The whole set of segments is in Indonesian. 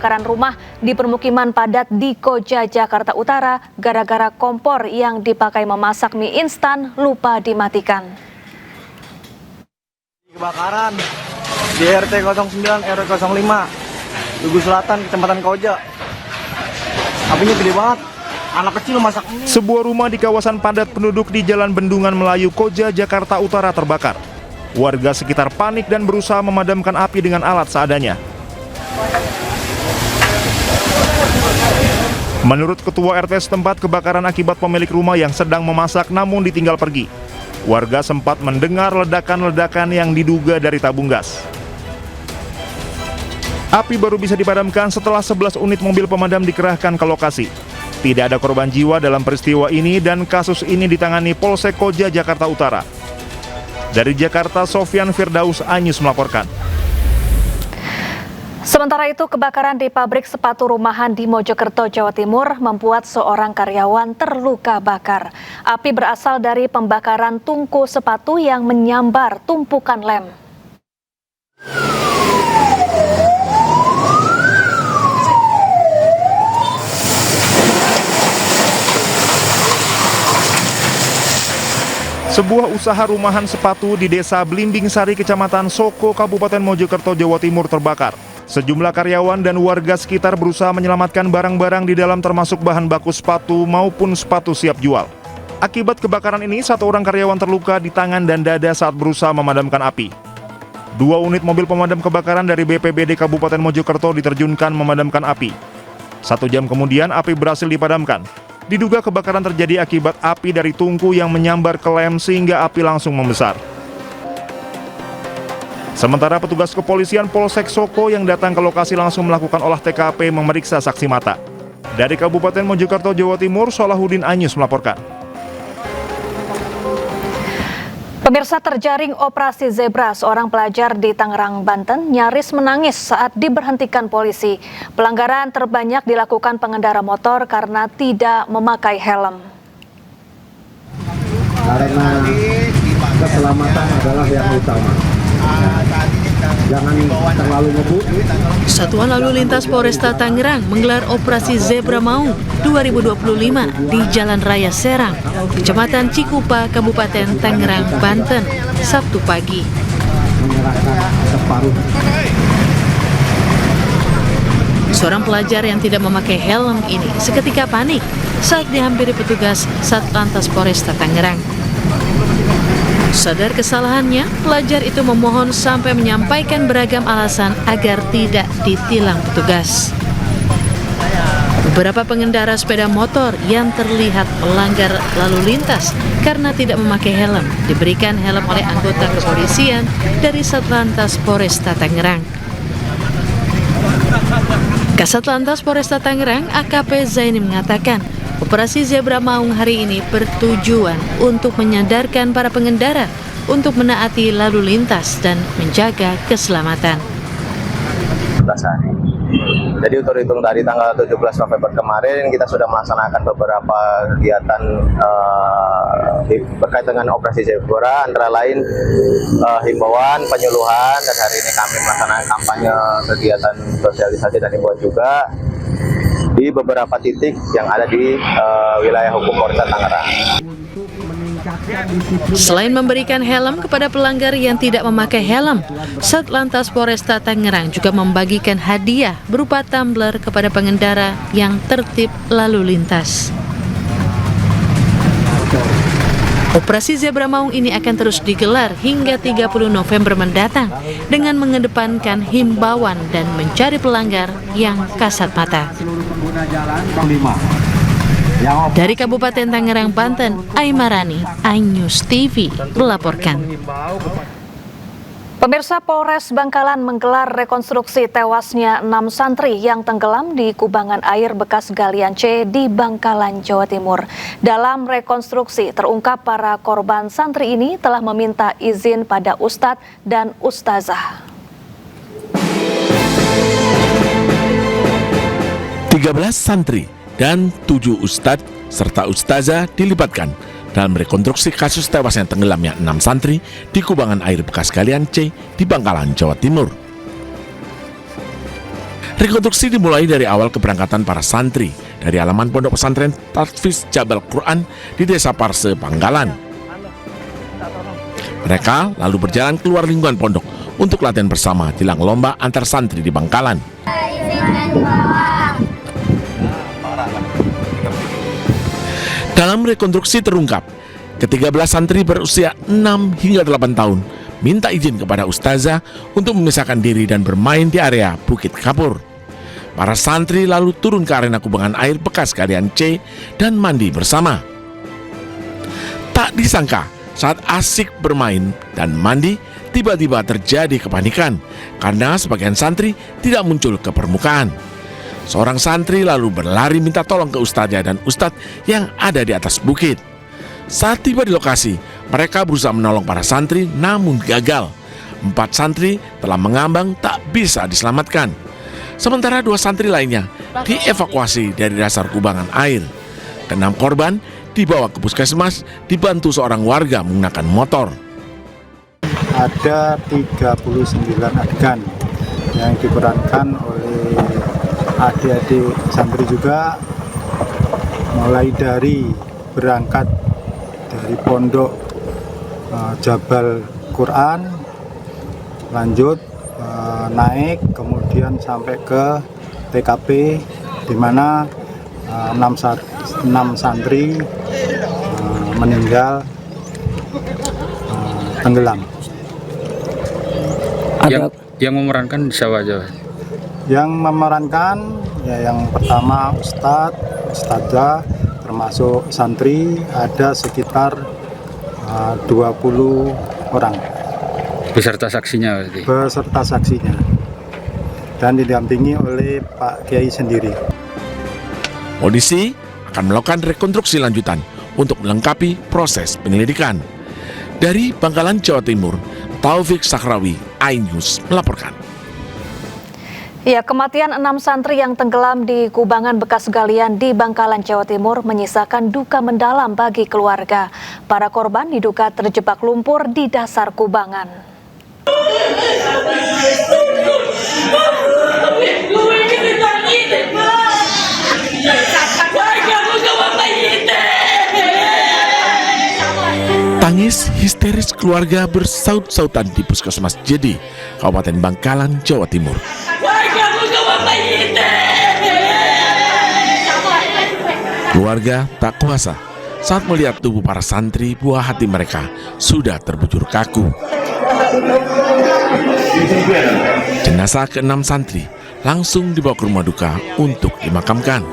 kebakaran rumah di permukiman padat di Koja, Jakarta Utara gara-gara kompor yang dipakai memasak mie instan lupa dimatikan. Kebakaran di RT 09 RW 05 Tugu Selatan, Kecamatan Koja. Apinya gede banget. Anak kecil masak mie. Sebuah rumah di kawasan padat penduduk di Jalan Bendungan Melayu, Koja, Jakarta Utara terbakar. Warga sekitar panik dan berusaha memadamkan api dengan alat seadanya. Menurut Ketua RT setempat, kebakaran akibat pemilik rumah yang sedang memasak namun ditinggal pergi. Warga sempat mendengar ledakan-ledakan yang diduga dari tabung gas. Api baru bisa dipadamkan setelah 11 unit mobil pemadam dikerahkan ke lokasi. Tidak ada korban jiwa dalam peristiwa ini dan kasus ini ditangani Polsek Koja, Jakarta Utara. Dari Jakarta, Sofyan Firdaus Anyus melaporkan. Sementara itu, kebakaran di pabrik sepatu rumahan di Mojokerto, Jawa Timur membuat seorang karyawan terluka bakar. Api berasal dari pembakaran tungku sepatu yang menyambar tumpukan lem. Sebuah usaha rumahan sepatu di Desa Blimbing Sari, Kecamatan Soko, Kabupaten Mojokerto, Jawa Timur terbakar. Sejumlah karyawan dan warga sekitar berusaha menyelamatkan barang-barang di dalam termasuk bahan baku sepatu maupun sepatu siap jual. Akibat kebakaran ini, satu orang karyawan terluka di tangan dan dada saat berusaha memadamkan api. 2 unit mobil pemadam kebakaran dari BPBD Kabupaten Mojokerto diterjunkan memadamkan api. 1 jam kemudian api berhasil dipadamkan. Diduga kebakaran terjadi akibat api dari tungku yang menyambar ke lem sehingga api langsung membesar. Sementara petugas kepolisian Polsek Soko yang datang ke lokasi langsung melakukan olah TKP memeriksa saksi mata. Dari Kabupaten Mojokerto, Jawa Timur, Solahuddin Anyus melaporkan. Pemirsa, terjaring operasi zebra, seorang pelajar di Tangerang, Banten nyaris menangis saat diberhentikan polisi. Pelanggaran terbanyak dilakukan pengendara motor karena tidak memakai helm. Karena keselamatan adalah yang utama. Jangan terlalu ngebut. Satuan Lalu Lintas Polresta Tangerang menggelar operasi Zebra Maung 2025 di Jalan Raya Serang, Kecamatan Cikupa, Kabupaten Tangerang, Banten, Sabtu pagi. Seorang pelajar yang tidak memakai helm ini seketika panik saat dihampiri petugas Satlantas Polresta Tangerang. Sadar kesalahannya, pelajar itu memohon sampai menyampaikan beragam alasan agar tidak ditilang petugas. Beberapa pengendara sepeda motor yang terlihat melanggar lalu lintas karena tidak memakai helm diberikan helm oleh anggota kepolisian dari Satlantas Polresta Tangerang. Kasatlantas Polresta Tangerang AKP Zaini mengatakan, operasi Zebra Maung hari ini bertujuan untuk menyadarkan para pengendara untuk menaati lalu lintas dan menjaga keselamatan. Jadi untuk hitung dari tanggal 17 November kemarin kita sudah melaksanakan beberapa kegiatan berkaitan dengan operasi Zebra, antara lain himbauan, penyuluhan, dan hari ini kami melaksanakan kampanye kegiatan sosialisasi dan himbauan juga di beberapa titik yang ada di wilayah hukum Polresta Tangerang. Selain memberikan helm kepada pelanggar yang tidak memakai helm, Satlantas Polresta Tangerang juga membagikan hadiah berupa tumbler kepada pengendara yang tertib lalu lintas. Operasi Zebra Maung ini akan terus digelar hingga 30 November mendatang dengan mengedepankan himbauan dan mencari pelanggar yang kasat mata. Dari Kabupaten Tangerang, Banten, Aimarani, iNews TV melaporkan. Pemirsa, Polres Bangkalan menggelar rekonstruksi tewasnya 6 santri yang tenggelam di kubangan air bekas galian C di Bangkalan, Jawa Timur. Dalam rekonstruksi terungkap para korban santri ini telah meminta izin pada Ustadz dan Ustazah. 13 santri dan 7 ustadz serta ustazah dilibatkan dalam rekonstruksi kasus tewasnya tenggelamnya 6 santri di kubangan air bekas galian C di Bangkalan, Jawa Timur. Rekonstruksi dimulai dari awal keberangkatan para santri dari halaman Pondok Pesantren Tatfiz Jabal Quran di Desa Parse, Bangkalan. Mereka lalu berjalan keluar lingkungan pondok untuk latihan bersama jelang lomba antar santri di Bangkalan. Dalam rekonstruksi terungkap, ke-13 santri berusia 6 hingga 8 tahun minta izin kepada ustazah untuk memisahkan diri dan bermain di area Bukit Kapur. Para santri lalu turun ke arena kubangan air bekas galian C dan mandi bersama. Tak disangka, saat asik bermain dan mandi, tiba-tiba terjadi kepanikan karena sebagian santri tidak muncul ke permukaan. Seorang santri lalu berlari minta tolong ke ustazah dan ustadz yang ada di atas bukit. Saat tiba di lokasi, mereka berusaha menolong para santri namun gagal. 4 santri telah mengambang tak bisa diselamatkan. Sementara 2 santri lainnya dievakuasi dari dasar kubangan air. Ke-6 korban dibawa ke puskesmas dibantu seorang warga menggunakan motor. Ada 39 adegan yang diperankan oleh adik-adik santri juga, mulai dari berangkat dari pondok Jabal Quran, lanjut naik kemudian sampai ke TKP di mana 6 santri meninggal tenggelam. Yang memerankan siapa aja? Yang memerankan ya yang pertama ustazah termasuk santri ada sekitar 20 orang. Beserta saksinya berarti? Beserta saksinya. Dan didampingi oleh Pak Kiai sendiri. Polisi akan melakukan rekonstruksi lanjutan untuk melengkapi proses penyelidikan. Dari Bangkalan, Jawa Timur, Taufik Sakrawi, iNews melaporkan. Ya, kematian 6 santri yang tenggelam di kubangan bekas galian di Bangkalan, Jawa Timur menyisakan duka mendalam bagi keluarga. Para korban diduga terjebak lumpur di dasar kubangan. Tangis histeris keluarga bersaut-sautan di Puskesmas Jedi, Kabupaten Bangkalan, Jawa Timur. Keluarga tak kuasa saat melihat tubuh para santri, buah hati mereka sudah terbujur kaku. Jenazah ke-6 santri langsung dibawa ke rumah duka untuk dimakamkan.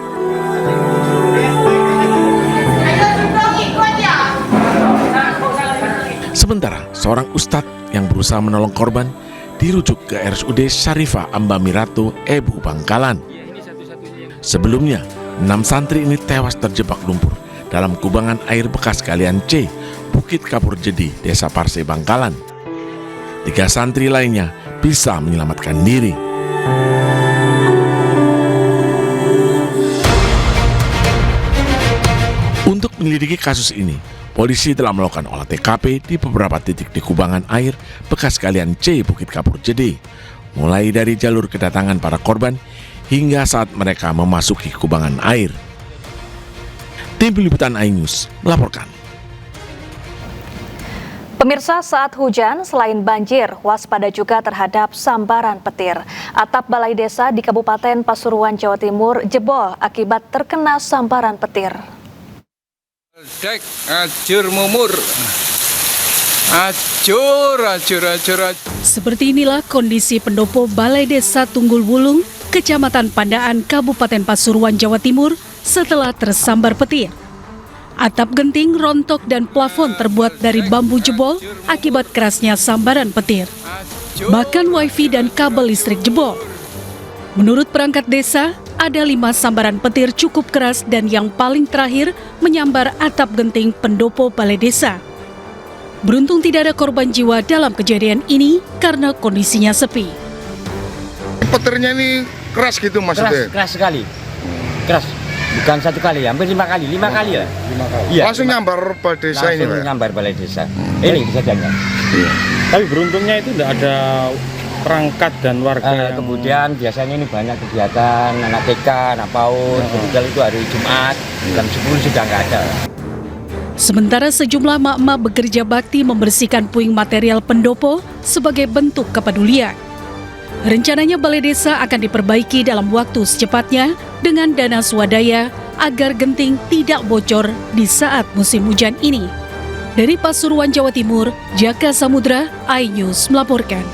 Sementara seorang ustadz yang berusaha menolong korban dirujuk ke RSUD Syarifah Ambamirato Ebu Bangkalan. Sebelumnya, 6 santri ini tewas terjebak lumpur dalam kubangan air bekas galian C, Bukit Kapur Jedi, Desa Parse, Bangkalan. 3 santri lainnya bisa menyelamatkan diri. Untuk menyelidiki kasus ini, polisi telah melakukan olah TKP di beberapa titik di kubangan air bekas galian C, Bukit Kapur Jedi, mulai dari jalur kedatangan para korban hingga saat mereka memasuki kubangan air. Tim Liputan iNews melaporkan. Pemirsa, saat hujan, selain banjir, waspada juga terhadap sambaran petir. Atap balai desa di Kabupaten Pasuruan, Jawa Timur jebol akibat terkena sambaran petir. Dek, acur mumur. Acur. Seperti inilah kondisi pendopo Balai Desa Tunggul Wulung, Kecamatan Pandaan, Kabupaten Pasuruan, Jawa Timur setelah tersambar petir. Atap genting, rontok, dan plafon terbuat dari bambu jebol akibat kerasnya sambaran petir. Bahkan wifi dan kabel listrik jebol. Menurut perangkat desa, ada 5 sambaran petir cukup keras dan yang paling terakhir menyambar atap genting pendopo balai desa. Beruntung tidak ada korban jiwa dalam kejadian ini karena kondisinya sepi. Petirnya ini keras gitu maksudnya? Keras sekali. Keras. Bukan 1 kali, hampir 5 kali. 5 kali ya? 5 kali. Iya, langsung nyambar balai desa ini, Pak? Nyambar balai desa. Ini kejadiannya. Iya. Tapi beruntungnya itu tidak ada perangkat dan warga kemudian biasanya ini banyak kegiatan anak TK, anak PAUD, kemudian itu hari Jumat jam 10 sudah nggak ada. Sementara sejumlah emak-emak bekerja bakti membersihkan puing material pendopo sebagai bentuk kepedulian. Rencananya balai desa akan diperbaiki dalam waktu secepatnya dengan dana swadaya agar genting tidak bocor di saat musim hujan ini. Dari Pasuruan, Jawa Timur, Jaka Samudra, iNews melaporkan.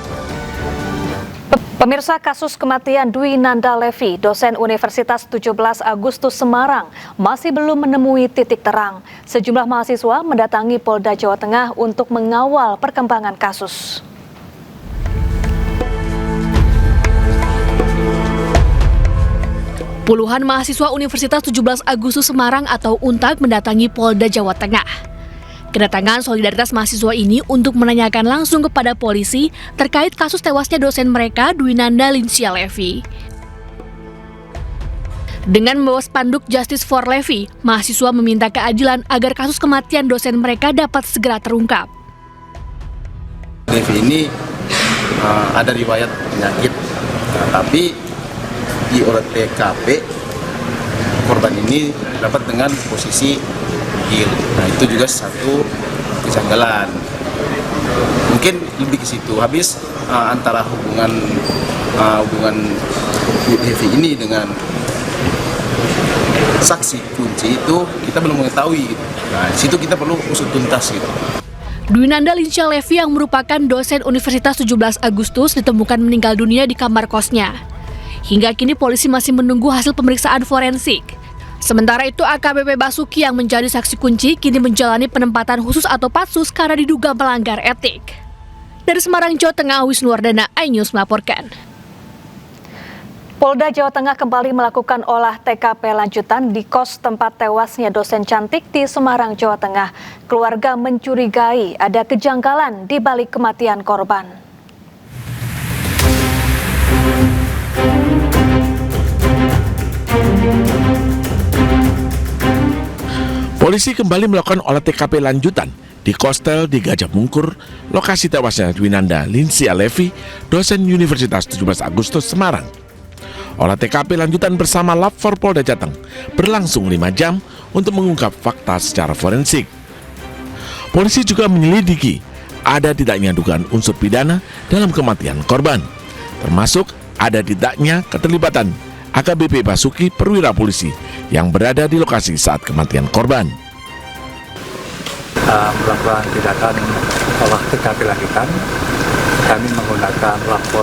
Pemirsa, kasus kematian Dwi Nanda Levi, dosen Universitas 17 Agustus Semarang, masih belum menemui titik terang. Sejumlah mahasiswa mendatangi Polda Jawa Tengah untuk mengawal perkembangan kasus. Puluhan mahasiswa Universitas 17 Agustus Semarang atau UNTAG mendatangi Polda Jawa Tengah. Kedatangan solidaritas mahasiswa ini untuk menanyakan langsung kepada polisi terkait kasus tewasnya dosen mereka Dwi Nanda Lincia Levi. Dengan membawa spanduk Justice for Levi, mahasiswa meminta keadilan agar kasus kematian dosen mereka dapat segera terungkap. Levi ini ada riwayat penyakit, tapi di olah TKP korban ini dapat dengan posisi nihil. Nah, itu juga satu kejanggalan. Mungkin lebih ke situ. Habis antara hubungan Levi ini dengan saksi kunci itu kita belum mengetahui. Gitu. Nah, di situ kita perlu usut tuntas gitu. Dwi Nanda Lincia Levi yang merupakan dosen Universitas 17 Agustus ditemukan meninggal dunia di kamar kosnya. Hingga kini polisi masih menunggu hasil pemeriksaan forensik. Sementara itu AKBP Basuki yang menjadi saksi kunci kini menjalani penempatan khusus atau patsus karena diduga melanggar etik. Dari Semarang, Jawa Tengah, Wisnuwardana, iNews melaporkan. Polda Jawa Tengah kembali melakukan olah TKP lanjutan di kos tempat tewasnya dosen cantik di Semarang, Jawa Tengah. Keluarga mencurigai ada kejanggalan di balik kematian korban. Polisi kembali melakukan olah TKP lanjutan di Kostel di Gajah Mungkur, lokasi tewasnya Dwi Nanda Lincia Levi, dosen Universitas 17 Agustus Semarang. Olah TKP lanjutan bersama Lab 4 Polda Jateng berlangsung 5 jam untuk mengungkap fakta secara forensik. Polisi juga menyelidiki ada tidaknya dugaan unsur pidana dalam kematian korban, termasuk ada tidaknya keterlibatan AKBP Basuki perwira polisi yang berada di lokasi saat kematian korban. Melakukan tindakan olah TKP lanjutan, kami menggunakan lapor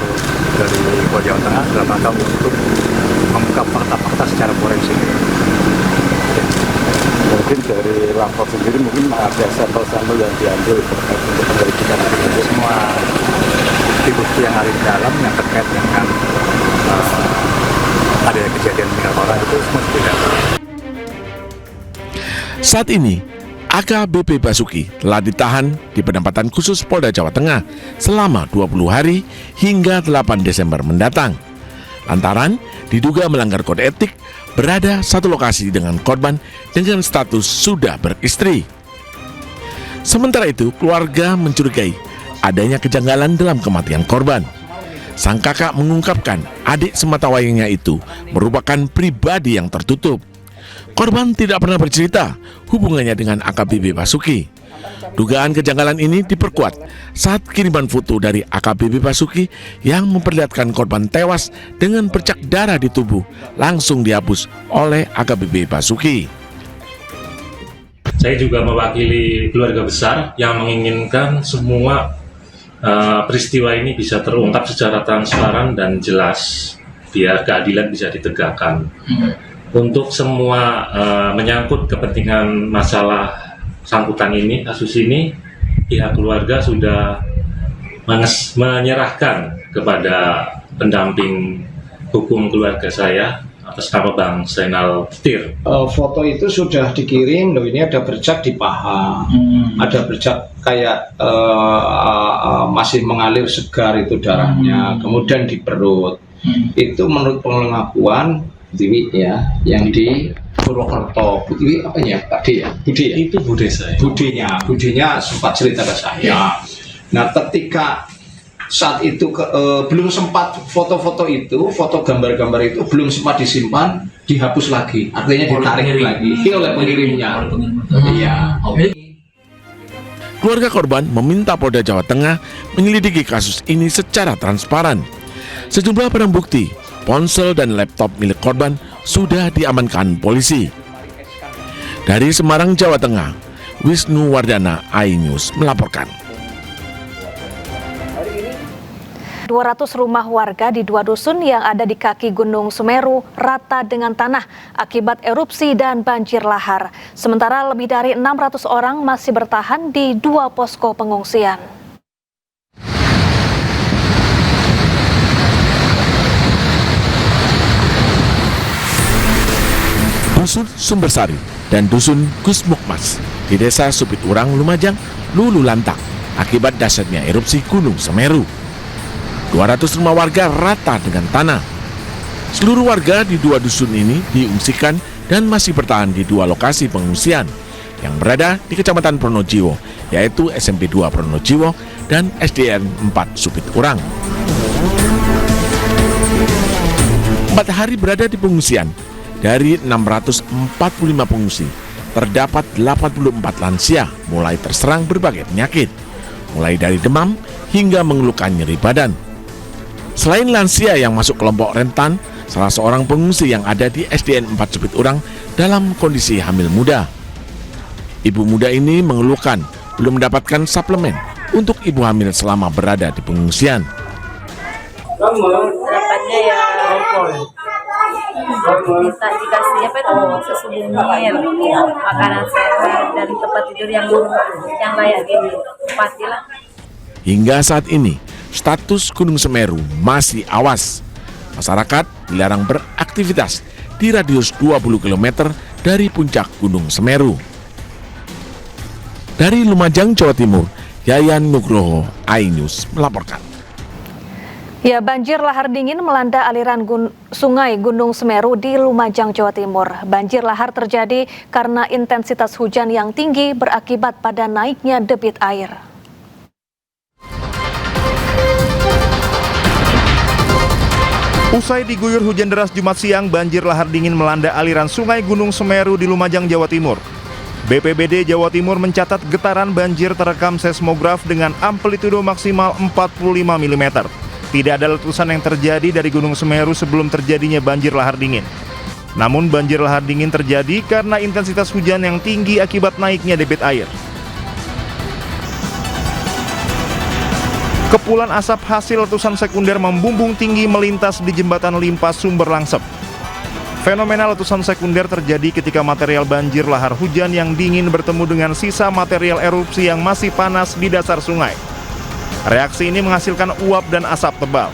dari Polda Jawa Tengah dalam rangka untuk mengungkap fakta-fakta secara forensik. Mungkin dari lapor sendiri mungkin ada sampel-sampel yang diambil untuk penyelidikan semua bukti-bukti yang ada di dalam yang terkait dengan ada kejadian meninggal orang itu semua tidak. Saat ini, AKBP Basuki telah ditahan di penempatan khusus Polda Jawa Tengah selama 20 hari hingga 8 Desember mendatang. Lantaran diduga melanggar kode etik berada satu lokasi dengan korban dengan status sudah beristri. Sementara itu, keluarga mencurigai adanya kejanggalan dalam kematian korban. Sang kakak mengungkapkan adik sematawayangnya itu merupakan pribadi yang tertutup. Korban tidak pernah bercerita hubungannya dengan AKBP Basuki. Dugaan kejanggalan ini diperkuat saat kiriman foto dari AKBP Basuki yang memperlihatkan korban tewas dengan bercak darah di tubuh langsung dihapus oleh AKBP Basuki. Saya juga mewakili keluarga besar yang menginginkan semua peristiwa ini bisa terungkap secara transparan dan jelas, biar keadilan bisa ditegakkan. Untuk semua menyangkut kepentingan masalah sangkutan ini, kasus ini, pihak keluarga sudah menyerahkan kepada pendamping hukum keluarga saya atas nama Bang Zainal Tir. Foto itu sudah dikirim, loh ini ada bercak di paha, ada bercak kayak masih mengalir segar itu darahnya, kemudian di perut. Itu menurut pengakuan Butiwi ya, yang di Purwokerto. Butiwi apa ya, Pak D ya? Budi ya? Itu bude saya. Budinya sempat cerita ke saya. Nah, ketika saat itu belum sempat foto-foto itu, foto gambar-gambar itu belum sempat disimpan, dihapus lagi, artinya ditarik lagi oleh pengirimnya. Iya. Keluarga korban meminta Polda Jawa Tengah menyelidiki kasus ini secara transparan. Sejumlah barang bukti, ponsel dan laptop milik korban sudah diamankan polisi. Dari Semarang, Jawa Tengah, Wisnu Wardana, iNews melaporkan. 200 rumah warga di 2 dusun yang ada di kaki Gunung Semeru rata dengan tanah akibat erupsi dan banjir lahar. Sementara lebih dari 600 orang masih bertahan di 2 posko pengungsian. Dusun Sumbersari dan Dusun Gusmukmas di Desa Supiturang, Lumajang, luluh lantak akibat dahsyatnya erupsi Gunung Semeru. 200 rumah warga rata dengan tanah. Seluruh warga di 2 dusun ini diungsikan dan masih bertahan di 2 lokasi pengungsian yang berada di Kecamatan Pronojiwo, yaitu SMP 2 Pronojiwo dan SDN 4 Supiturang. 4 hari berada di pengungsian, dari 645 pengungsi, terdapat 84 lansia mulai terserang berbagai penyakit, mulai dari demam hingga mengeluhkan nyeri badan. Selain lansia yang masuk kelompok rentan, salah seorang pengungsi yang ada di SDN 4 Supiturang dalam kondisi hamil muda. Ibu muda ini mengeluhkan belum mendapatkan suplemen untuk ibu hamil selama berada di pengungsian. Harapannya ya minta dikasih susu bumil, makanan sehat dan tempat tidur yang layak gini, pastilah. Hingga saat ini, status Gunung Semeru masih awas. Masyarakat dilarang beraktivitas di radius 20 km dari puncak Gunung Semeru. Dari Lumajang, Jawa Timur, Yayan Nugroho, iNews melaporkan. Ya, banjir lahar dingin melanda aliran sungai Gunung Semeru di Lumajang, Jawa Timur. Banjir lahar terjadi karena intensitas hujan yang tinggi berakibat pada naiknya debit air. Usai diguyur hujan deras Jumat siang, banjir lahar dingin melanda aliran sungai Gunung Semeru di Lumajang, Jawa Timur. BPBD Jawa Timur mencatat getaran banjir terekam seismograf dengan amplitudo maksimal 45 mm. Tidak ada letusan yang terjadi dari Gunung Semeru sebelum terjadinya banjir lahar dingin. Namun banjir lahar dingin terjadi karena intensitas hujan yang tinggi akibat naiknya debit air. Kepulan asap hasil letusan sekunder membumbung tinggi melintas di jembatan Limpas Sumber Langsep. Fenomena letusan sekunder terjadi ketika material banjir lahar hujan yang dingin bertemu dengan sisa material erupsi yang masih panas di dasar sungai. Reaksi ini menghasilkan uap dan asap tebal.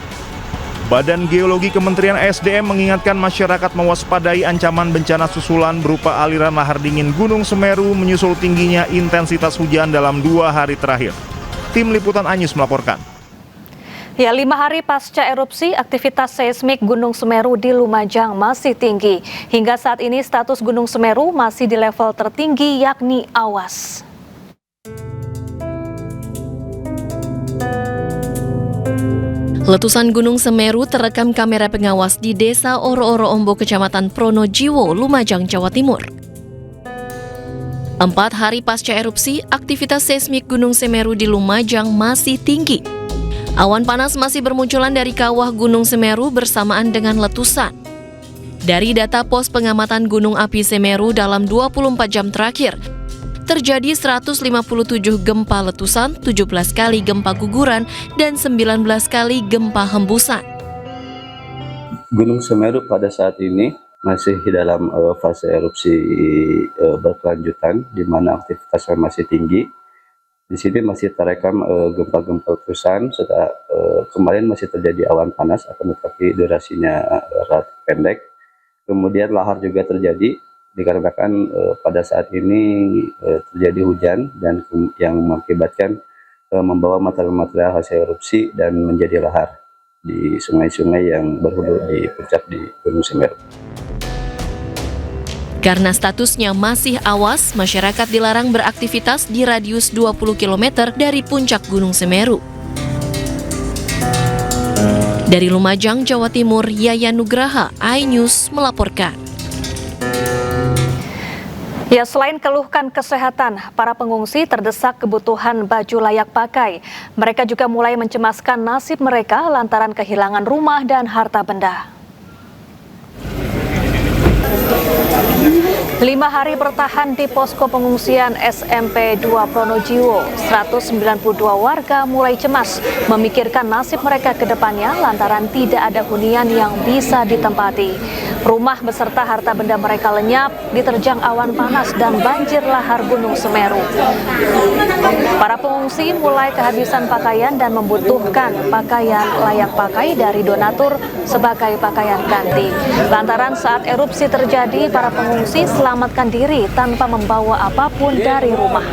Badan Geologi Kementerian SDM mengingatkan masyarakat mewaspadai ancaman bencana susulan berupa aliran lahar dingin Gunung Semeru menyusul tingginya intensitas hujan dalam 2 hari terakhir. Tim Liputan iNews melaporkan. Ya, 5 hari pasca erupsi, aktivitas seismik Gunung Semeru di Lumajang masih tinggi. Hingga saat ini status Gunung Semeru masih di level tertinggi yakni awas. Letusan Gunung Semeru terekam kamera pengawas di Desa Oro-Oro Ombo, Kecamatan Pronojiwo, Lumajang, Jawa Timur. 4 hari pasca erupsi, aktivitas seismik Gunung Semeru di Lumajang masih tinggi. Awan panas masih bermunculan dari kawah Gunung Semeru bersamaan dengan letusan. Dari data pos pengamatan Gunung Api Semeru dalam 24 jam terakhir, terjadi 157 gempa letusan, 17 kali gempa guguran, dan 19 kali gempa hembusan. Gunung Semeru pada saat ini masih dalam fase erupsi berkelanjutan, di mana aktivitasnya masih tinggi. Di sini masih terekam gempa-gempa letusan. Setelah kemarin masih terjadi awan panas, akan tetapi durasinya relatif pendek. Kemudian lahar juga terjadi dikarenakan pada saat ini terjadi hujan dan yang mengakibatkan membawa material-material hasil erupsi dan menjadi lahar di sungai-sungai yang berhulu di puncak di Gunung Semeru. Karena statusnya masih awas, masyarakat dilarang beraktivitas di radius 20 km dari puncak Gunung Semeru. Dari Lumajang, Jawa Timur, Yayan Nugraha, iNews melaporkan. Ya, selain keluhkan kesehatan, para pengungsi terdesak kebutuhan baju layak pakai. Mereka juga mulai mencemaskan nasib mereka lantaran kehilangan rumah dan harta benda. 5 hari bertahan di posko pengungsian SMP 2 Pronojiwo, 192 warga mulai cemas memikirkan nasib mereka ke depannya lantaran tidak ada hunian yang bisa ditempati. Rumah beserta harta benda mereka lenyap diterjang awan panas dan banjir lahar Gunung Semeru. Para pengungsi mulai kehabisan pakaian dan membutuhkan pakaian layak pakai dari donatur sebagai pakaian ganti. Lantaran saat erupsi terjadi, para pengungsi selamatkan diri tanpa membawa apapun dari rumah.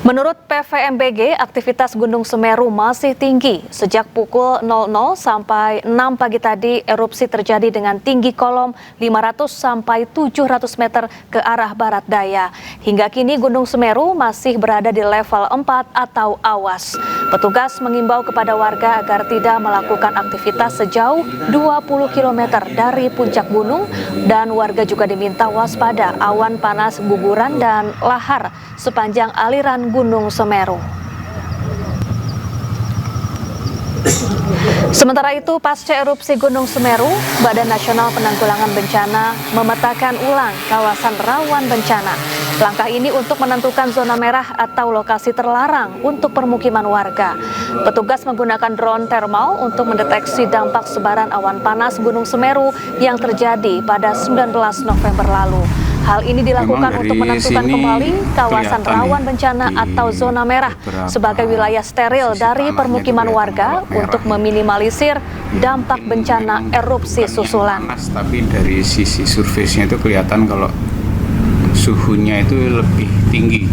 Menurut PVMBG, aktivitas Gunung Semeru masih tinggi. Sejak pukul 00 sampai 6 pagi tadi, erupsi terjadi dengan tinggi kolom 500 sampai 700 meter ke arah barat daya. Hingga kini Gunung Semeru masih berada di level 4 atau awas. Petugas mengimbau kepada warga agar tidak melakukan aktivitas sejauh 20 km dari puncak gunung, dan warga juga diminta waspada awan panas guguran dan lahar sepanjang aliran Gunung Semeru. Sementara itu, pasca erupsi Gunung Semeru, Badan Nasional Penanggulangan Bencana memetakan ulang kawasan rawan bencana. Langkah ini untuk menentukan zona merah atau lokasi terlarang untuk permukiman warga. Petugas menggunakan drone thermal untuk mendeteksi dampak sebaran awan panas Gunung Semeru yang terjadi pada 19 November lalu. Hal ini dilakukan untuk menentukan kembali kawasan rawan bencana atau zona merah sebagai wilayah steril dari permukiman warga untuk meminimalisir dampak bencana erupsi susulan. Tapi dari sisi surface-nya itu kelihatan kalau suhunya itu lebih tinggi.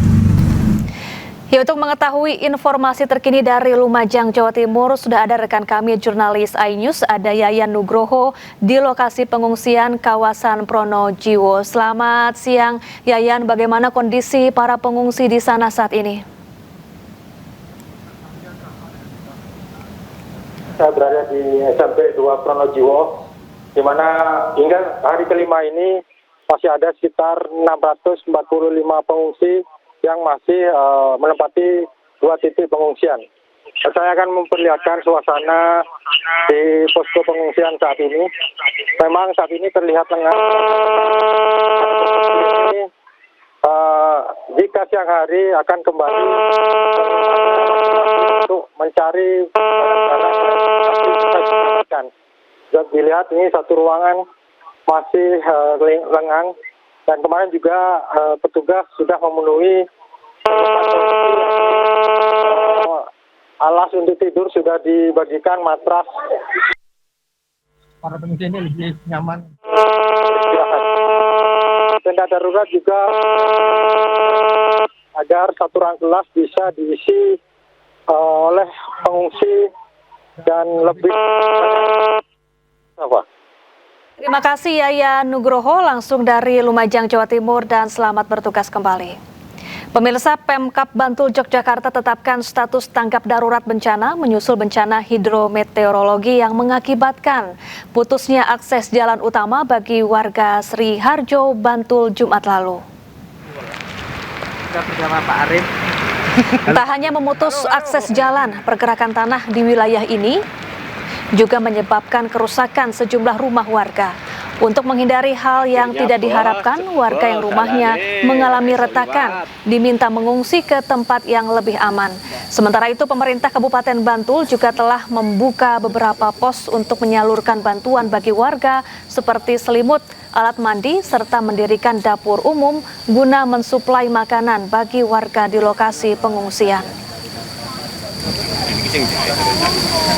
Ya, untuk mengetahui informasi terkini dari Lumajang, Jawa Timur, sudah ada rekan kami jurnalis iNews, ada Yayan Nugroho di lokasi pengungsian kawasan Pronojiwo. Selamat siang, Yayan. Bagaimana kondisi para pengungsi di sana saat ini? Saya berada di SMP 2 Pronojiwo, di mana hingga hari kelima ini masih ada sekitar 645 pengungsi yang masih menempati 2 titik pengungsian. Saya akan memperlihatkan suasana di posko pengungsian saat ini. Memang saat ini terlihat lengang. Jika siang hari akan kembali untuk mencari barang-barang. Bisa dilihat ini satu ruangan masih lengang. Dan kemarin juga petugas sudah memenuhi alas untuk tidur, sudah dibagikan matras. Para pengungsi ini lebih nyaman. Tenda darurat juga agar satu rang kelas bisa diisi oleh pengungsi dan lebih apa? Terima kasih Yayan Nugroho langsung dari Lumajang, Jawa Timur, dan selamat bertugas kembali. Pemirsa, Pemkab Bantul Yogyakarta tetapkan status tanggap darurat bencana menyusul bencana hidrometeorologi yang mengakibatkan putusnya akses jalan utama bagi warga Sri Harjo, Bantul Jumat lalu. Bersama Pak Arif. Tak hanya memutus akses jalan, pergerakan tanah di wilayah ini juga menyebabkan kerusakan sejumlah rumah warga. Untuk menghindari hal yang tidak diharapkan, warga yang rumahnya mengalami retakan diminta mengungsi ke tempat yang lebih aman. Sementara itu, pemerintah Kabupaten Bantul juga telah membuka beberapa pos untuk menyalurkan bantuan bagi warga seperti selimut, alat mandi, serta mendirikan dapur umum guna mensuplai makanan bagi warga di lokasi pengungsian.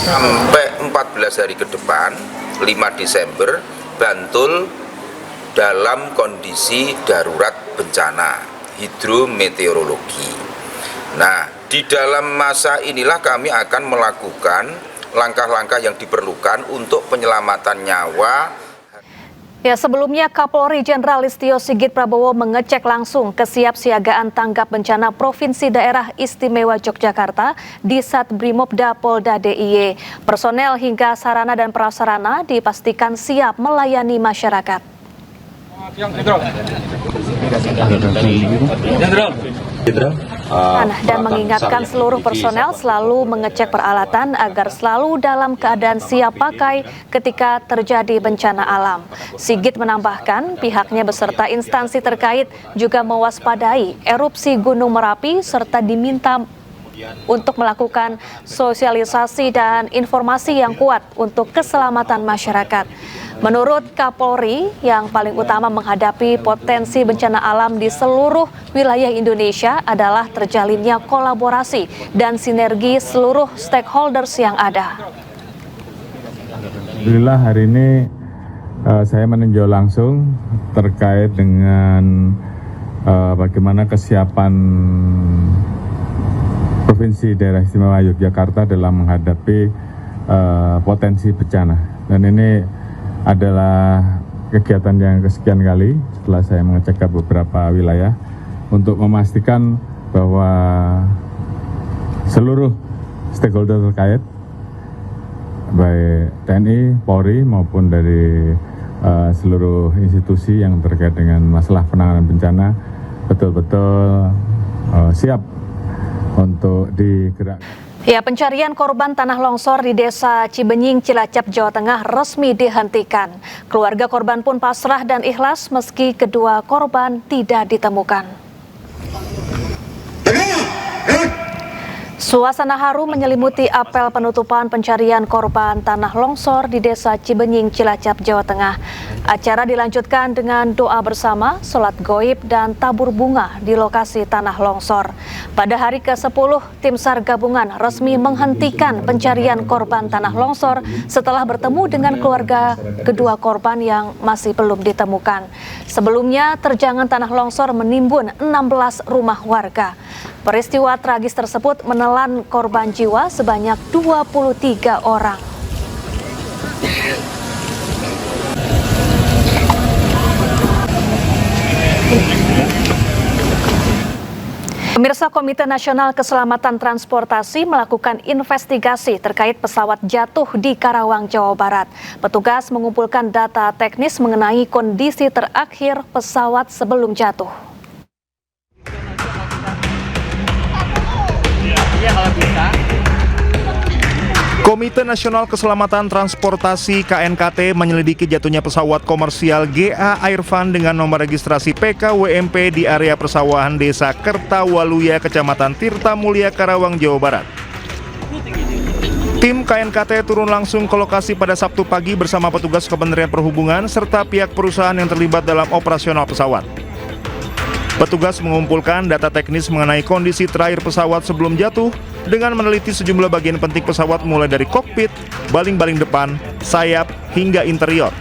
Sampai 14 hari ke depan, 5 Desember, Bantul dalam kondisi darurat bencana hidrometeorologi. Nah, di dalam masa inilah kami akan melakukan langkah-langkah yang diperlukan untuk penyelamatan nyawa. Ya, sebelumnya Kapolri Jenderal Listio Sigit Prabowo mengecek langsung kesiapsiagaan tanggap bencana Provinsi Daerah Istimewa Yogyakarta di Satbrimobda Polda DIY. Personel hingga sarana dan prasarana dipastikan siap melayani masyarakat. Dan mengingatkan seluruh personel selalu mengecek peralatan agar selalu dalam keadaan siap pakai ketika terjadi bencana alam. Sigit menambahkan pihaknya beserta instansi terkait juga mewaspadai erupsi Gunung Merapi serta diminta untuk melakukan sosialisasi dan informasi yang kuat untuk keselamatan masyarakat. Menurut Kapolri, yang paling utama menghadapi potensi bencana alam di seluruh wilayah Indonesia adalah terjalinnya kolaborasi dan sinergi seluruh stakeholders yang ada. Alhamdulillah hari ini saya meninjau langsung terkait dengan bagaimana kesiapan Provinsi Daerah Istimewa Yogyakarta dalam menghadapi potensi bencana. Dan ini adalah kegiatan yang kesekian kali setelah saya mengecek ke beberapa wilayah untuk memastikan bahwa seluruh stakeholder terkait, baik TNI, Polri maupun dari seluruh institusi yang terkait dengan masalah penanganan bencana betul-betul siap untuk digerakkan. Ya, pencarian korban tanah longsor di Desa Cibenying, Cilacap, Jawa Tengah resmi dihentikan. Keluarga korban pun pasrah dan ikhlas meski kedua korban tidak ditemukan. Suasana haru menyelimuti apel penutupan pencarian korban tanah longsor di Desa Cibenying, Cilacap, Jawa Tengah. Acara dilanjutkan dengan doa bersama, sholat goib, dan tabur bunga di lokasi tanah longsor. Pada hari ke-10, tim SAR gabungan resmi menghentikan pencarian korban tanah longsor setelah bertemu dengan keluarga kedua korban yang masih belum ditemukan. Sebelumnya, terjangan tanah longsor menimbun 16 rumah warga. Peristiwa tragis tersebut menelan korban jiwa sebanyak 23 orang. Pemirsa, Komite Nasional Keselamatan Transportasi melakukan investigasi terkait pesawat jatuh di Karawang, Jawa Barat. Petugas mengumpulkan data teknis mengenai kondisi terakhir pesawat sebelum jatuh. Komite Nasional Keselamatan Transportasi KNKT menyelidiki jatuhnya pesawat komersial GA Airfan dengan nomor registrasi PKWMP di area persawahan Desa Kertawaluya, Kecamatan Tirtamulya, Karawang, Jawa Barat. Tim KNKT turun langsung ke lokasi pada Sabtu pagi bersama petugas Kementerian Perhubungan serta pihak perusahaan yang terlibat dalam operasional pesawat. Petugas mengumpulkan data teknis mengenai kondisi terakhir pesawat sebelum jatuh dengan meneliti sejumlah bagian penting pesawat mulai dari kokpit, baling-baling depan, sayap, hingga interior.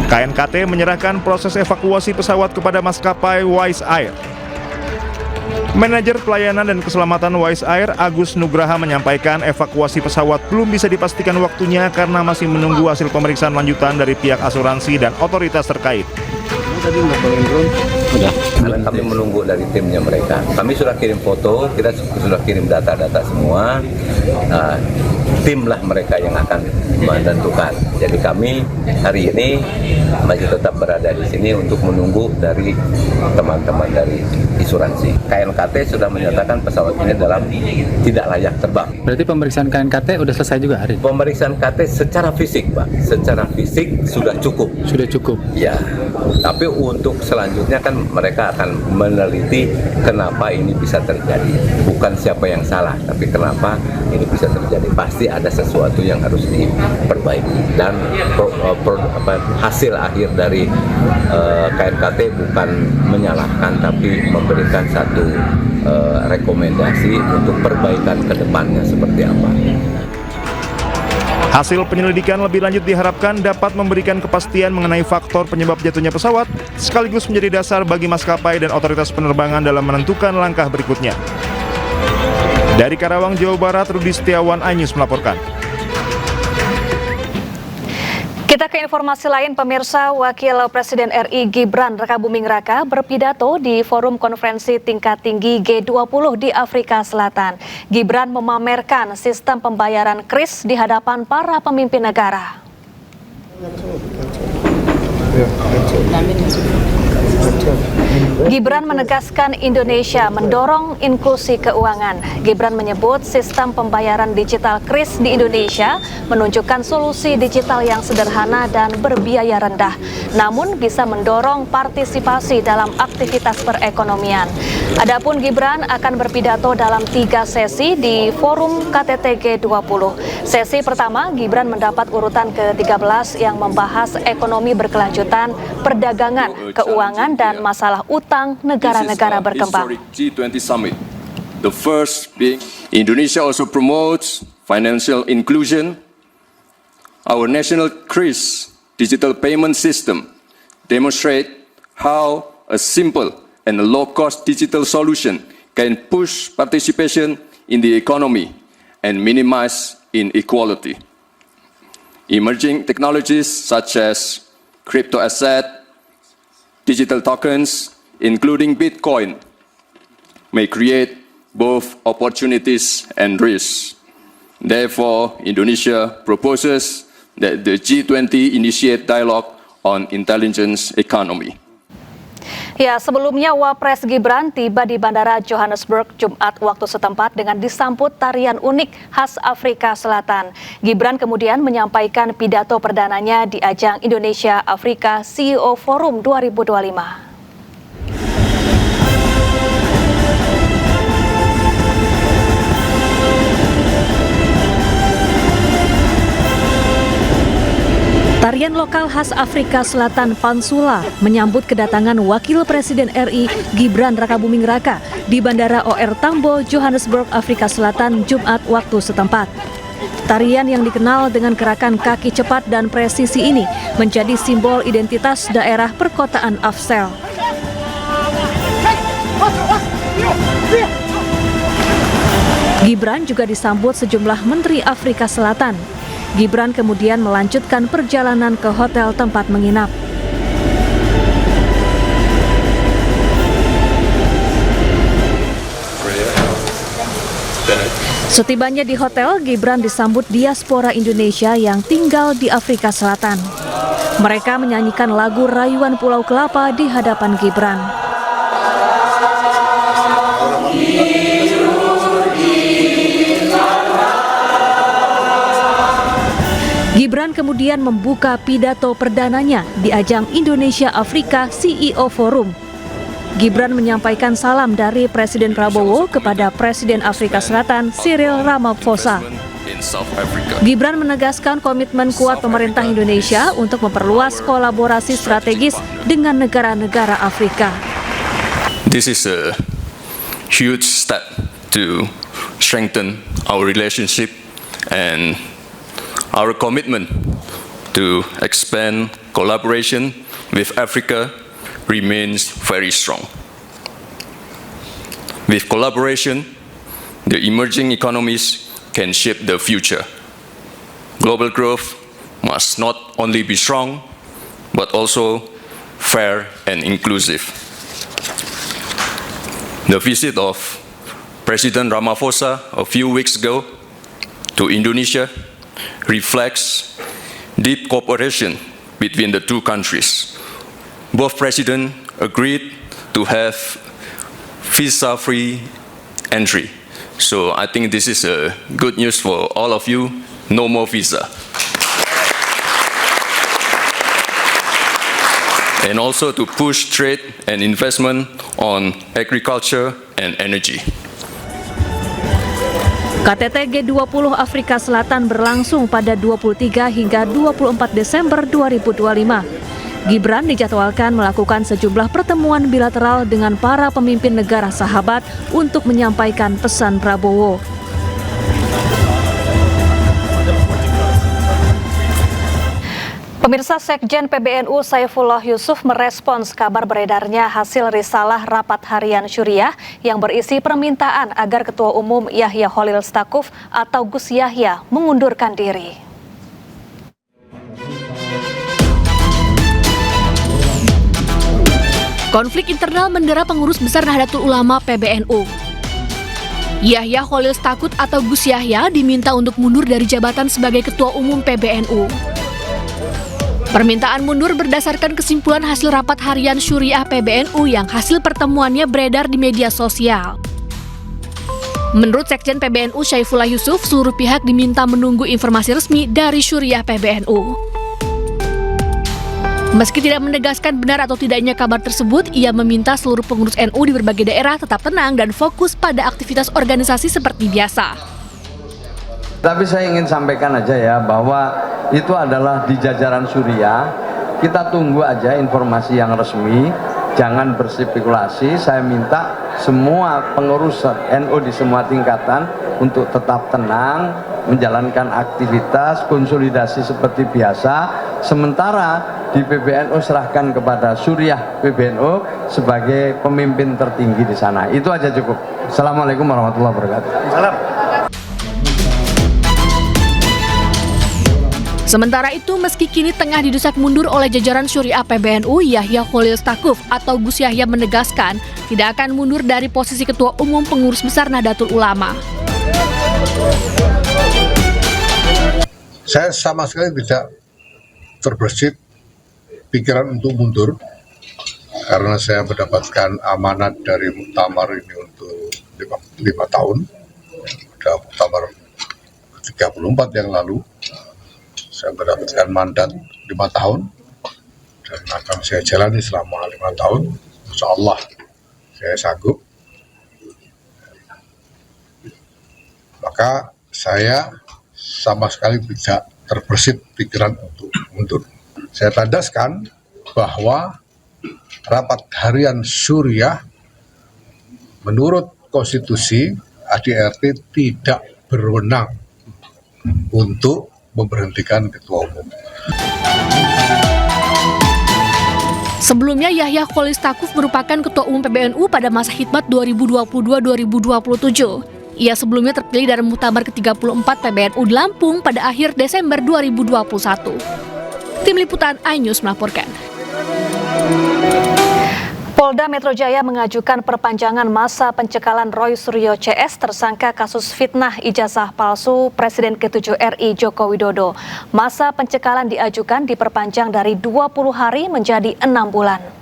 KNKT menyerahkan proses evakuasi pesawat kepada maskapai Wise Air. Manajer Pelayanan dan Keselamatan Wise Air, Agus Nugraha, menyampaikan evakuasi pesawat belum bisa dipastikan waktunya karena masih menunggu hasil pemeriksaan lanjutan dari pihak asuransi dan otoritas terkait. Sudah, kami menunggu dari timnya mereka. Kami sudah kirim foto, kita sudah kirim data-data semua. Timlah mereka yang akan menentukan. Jadi kami hari ini masih tetap berada di sini untuk menunggu dari teman-teman dari asuransi. KNKT sudah menyatakan pesawat ini dalam tidak layak terbang. Berarti pemeriksaan KNKT sudah selesai juga hari ini? Pemeriksaan KT secara fisik, Pak. Secara fisik sudah cukup. Sudah cukup? Ya. Tapi untuk selanjutnya kan mereka akan meneliti kenapa ini bisa terjadi. Bukan siapa yang salah, tapi kenapa ini bisa terjadi. Pasti ada sesuatu yang harus diperbaiki. Dan hasil akhir dari KNKT bukan menyalahkan, tapi memberikan satu rekomendasi untuk perbaikan ke depannya seperti apa. Hasil penyelidikan lebih lanjut diharapkan dapat memberikan kepastian mengenai faktor penyebab jatuhnya pesawat, sekaligus menjadi dasar bagi maskapai dan otoritas penerbangan dalam menentukan langkah berikutnya. Dari Karawang, Jawa Barat, Rudi Setiawan, iNews melaporkan. Kita ke informasi lain, pemirsa. Wakil Presiden RI Gibran Rakabuming Raka berpidato di Forum Konferensi Tingkat Tinggi G20 di Afrika Selatan. Gibran memamerkan sistem pembayaran KRIS di hadapan para pemimpin negara. Gibran menegaskan Indonesia mendorong inklusi keuangan. Gibran menyebut sistem pembayaran digital KRIS di Indonesia menunjukkan solusi digital yang sederhana dan berbiaya rendah, namun bisa mendorong partisipasi dalam aktivitas perekonomian. Adapun Gibran akan berpidato dalam 3 sesi di Forum KTT G20. Sesi pertama, Gibran mendapat urutan ke-13 yang membahas ekonomi berkelanjutan, perdagangan, keuangan, dan masalah utang negara-negara berkembang. G20 Summit. The first being Indonesia also promotes financial inclusion. Our national KRIS digital payment system demonstrate how a simple and a low-cost digital solution can push participation in the economy and minimize inequality. Emerging technologies such as crypto asset, digital tokens, including Bitcoin, may create both opportunities and risks. Therefore, Indonesia proposes that the G20 initiate dialogue on intelligence economy. Ya, sebelumnya Wapres Gibran tiba di Bandara Johannesburg Jumat waktu setempat dengan disambut tarian unik khas Afrika Selatan. Gibran kemudian menyampaikan pidato perdananya di ajang Indonesia Afrika CEO Forum 2025. Tarian lokal khas Afrika Selatan Pansula menyambut kedatangan Wakil Presiden RI Gibran Rakabuming Raka di Bandara OR Tambo, Johannesburg, Afrika Selatan, Jumat waktu setempat. Tarian yang dikenal dengan gerakan kaki cepat dan presisi ini menjadi simbol identitas daerah perkotaan Afsel. Gibran juga disambut sejumlah menteri Afrika Selatan. Gibran kemudian melanjutkan perjalanan ke hotel tempat menginap. Setibanya di hotel, Gibran disambut diaspora Indonesia yang tinggal di Afrika Selatan. Mereka menyanyikan lagu Rayuan Pulau Kelapa di hadapan Gibran. Gibran kemudian membuka pidato perdananya di ajang Indonesia Afrika CEO Forum. Gibran menyampaikan salam dari Presiden Prabowo kepada Presiden Afrika Selatan Cyril Ramaphosa. Gibran menegaskan komitmen kuat pemerintah Indonesia untuk memperluas kolaborasi strategis dengan negara-negara Afrika. This is a huge step to strengthen our relationship and our commitment to expand collaboration with Africa remains very strong. With collaboration, the emerging economies can shape the future. Global growth must not only be strong, but also fair and inclusive. The visit of President Ramaphosa a few weeks ago to Indonesia reflects deep cooperation between the two countries. Both presidents agreed to have visa-free entry. So I think this is a good news for all of you. No more visa. And also to push trade and investment on agriculture and energy. KTT G20 Afrika Selatan berlangsung pada 23 hingga 24 Desember 2025. Gibran dijadwalkan melakukan sejumlah pertemuan bilateral dengan para pemimpin negara sahabat untuk menyampaikan pesan Prabowo. Pemirsa, Sekjen PBNU Saifullah Yusuf merespons kabar beredarnya hasil risalah rapat harian Syuriah yang berisi permintaan agar Ketua Umum Yahya Khalil Stakuf atau Gus Yahya mengundurkan diri. Konflik internal mendera pengurus besar Nahdlatul Ulama PBNU. Yahya Khalil Stakuf atau Gus Yahya diminta untuk mundur dari jabatan sebagai Ketua Umum PBNU. Permintaan mundur berdasarkan kesimpulan hasil rapat harian Syuriah PBNU yang hasil pertemuannya beredar di media sosial. Menurut Sekjen PBNU Syaifullah Yusuf, seluruh pihak diminta menunggu informasi resmi dari Syuriah PBNU. Meski tidak menegaskan benar atau tidaknya kabar tersebut, ia meminta seluruh pengurus NU di berbagai daerah tetap tenang dan fokus pada aktivitas organisasi seperti biasa. Tapi saya ingin sampaikan aja ya bahwa itu adalah di jajaran Syuriah. Kita tunggu aja informasi yang resmi, jangan berspekulasi. Saya minta semua pengurus NU di semua tingkatan untuk tetap tenang, menjalankan aktivitas konsolidasi seperti biasa. Sementara di PBNU serahkan kepada Syuriah PBNU sebagai pemimpin tertinggi di sana. Itu aja cukup. Assalamualaikum warahmatullahi wabarakatuh. Salam. Sementara itu, meski kini tengah didesak mundur oleh jajaran Syuriah PBNU, Yahya Khalil Stakuf atau Gus Yahya menegaskan tidak akan mundur dari posisi Ketua Umum Pengurus Besar Nahdlatul Ulama. Saya sama sekali tidak terbersit pikiran untuk mundur karena saya mendapatkan amanat dari muktamar ini untuk 5 tahun. Ada muktamar ke-34 yang lalu saya mendapatkan mandat 5 tahun dan akan saya jalani selama 5 tahun. Insya Allah saya sanggup. Maka saya sama sekali tidak terbersit pikiran untuk mundur. Saya tandaskan bahwa rapat harian Syuriah menurut konstitusi ADRT tidak berwenang untuk memberhentikan ketua umum. Sebelumnya, Yahya Khalil Stakuf merupakan Ketua Umum PBNU pada masa khidmat 2022-2027. Ia sebelumnya terpilih dari Muktamar ke-34 PBNU di Lampung pada akhir Desember 2021. Tim Liputan iNews melaporkan. Polda Metro Jaya mengajukan perpanjangan masa pencekalan Roy Suryo CS tersangka kasus fitnah ijazah palsu Presiden ke-7 RI Joko Widodo. Masa pencekalan diajukan diperpanjang dari 20 hari menjadi 6 bulan.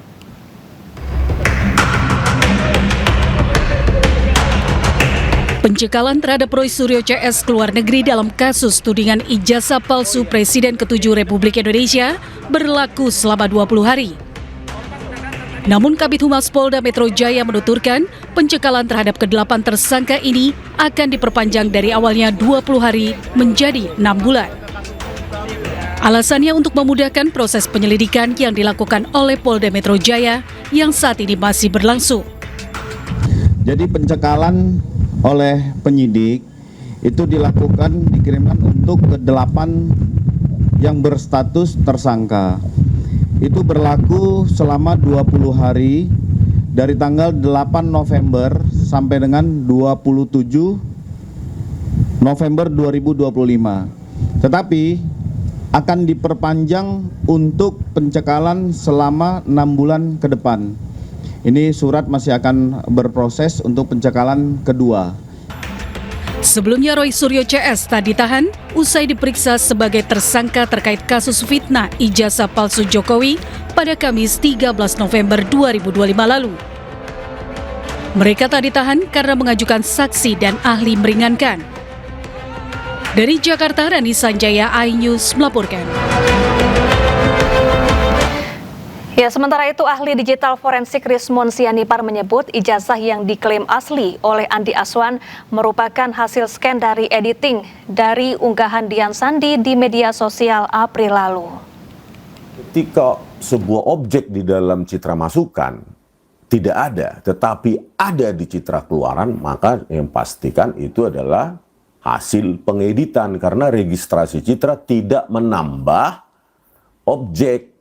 Pencekalan terhadap Roy Suryo CS ke luar negeri dalam kasus tudingan ijazah palsu Presiden ke-7 Republik Indonesia berlaku selama 20 hari. Namun Kabid Humas Polda Metro Jaya menuturkan pencekalan terhadap ke-8 tersangka ini akan diperpanjang dari awalnya 20 hari menjadi 6 bulan. Alasannya untuk memudahkan proses penyelidikan yang dilakukan oleh Polda Metro Jaya yang saat ini masih berlangsung. Jadi pencekalan oleh penyidik itu dikirimkan untuk ke-8 yang berstatus tersangka. Itu berlaku selama 20 hari dari tanggal 8 November sampai dengan 27 November 2025. Tetapi akan diperpanjang untuk pencekalan selama 6 bulan ke depan. Ini surat masih akan berproses untuk pencekalan kedua. Sebelumnya Roy Suryo CS tak ditahan usai diperiksa sebagai tersangka terkait kasus fitnah ijazah palsu Jokowi pada Kamis 13 November 2025 lalu. Mereka tak ditahan karena mengajukan saksi dan ahli meringankan. Dari Jakarta, Rani Sanjaya, iNews melaporkan. Ya, sementara itu ahli digital forensik Rismon Sianipar menyebut ijazah yang diklaim asli oleh Andi Aswan merupakan hasil scan dari editing dari unggahan Dian Sandi di media sosial April lalu. Ketika sebuah objek di dalam citra masukan tidak ada, tetapi ada di citra keluaran, maka yang pastikan itu adalah hasil pengeditan karena registrasi citra tidak menambah objek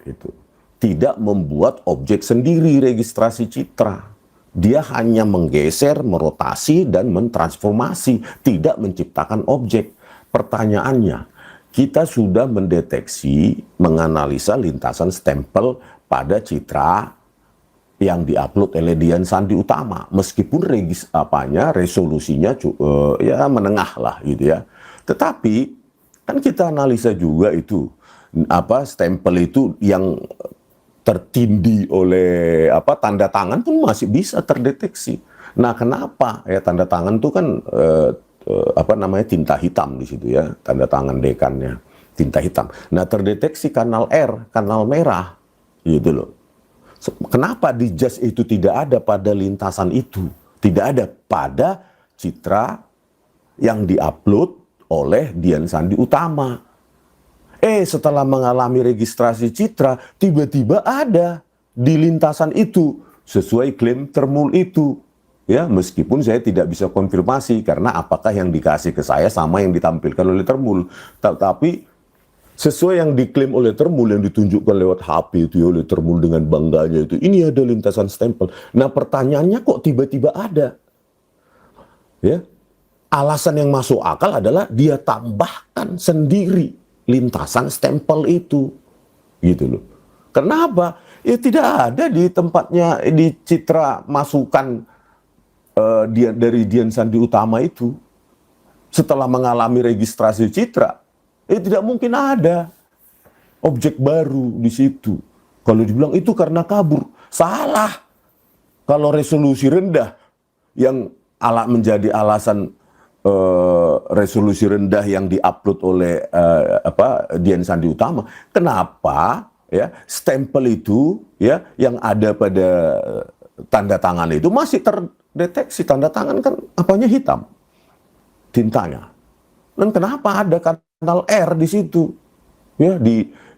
itu. Tidak membuat objek sendiri registrasi citra. Dia hanya menggeser, merotasi, dan mentransformasi, tidak menciptakan objek. Pertanyaannya, kita sudah mendeteksi, menganalisa lintasan stempel pada citra yang diupload oleh Dian Sandi Utama, meskipun resolusinya ya menengah lah gitu ya. Tetapi kan kita analisa juga itu stempel itu yang tertindih oleh tanda tangan pun masih bisa terdeteksi. Nah, kenapa ya tanda tangan itu kan tinta hitam di situ ya, tanda tangan dekannya tinta hitam. Nah, terdeteksi kanal R, kanal merah gitu loh. Kenapa di jas itu tidak ada pada lintasan itu? Tidak ada pada citra yang diupload oleh Dian Sandi Utama. Setelah mengalami registrasi citra, tiba-tiba ada di lintasan itu sesuai klaim Termul itu. Ya, meskipun saya tidak bisa konfirmasi karena apakah yang dikasih ke saya sama yang ditampilkan oleh Termul. Tapi sesuai yang diklaim oleh Termul, yang ditunjukkan lewat HP itu ya, oleh Termul dengan bangganya itu, ini ada lintasan stempel. Nah, pertanyaannya kok tiba-tiba ada? Ya, alasan yang masuk akal adalah dia tambahkan sendiri lintasan stempel itu, gitu loh. Kenapa? Ya tidak ada di tempatnya, di citra masukan dari Dian Sandi Utama itu. Setelah mengalami registrasi citra, tidak mungkin ada objek baru di situ. Kalau dibilang itu karena kabur, salah. Kalau resolusi rendah yang menjadi alasan resolusi rendah yang diupload oleh Dian Sandi Utama, kenapa ya stempel itu ya yang ada pada tanda tangan itu masih terdeteksi? Tanda tangan kan apanya hitam, tintanya. Dan kenapa ada kanal R di situ? Ya,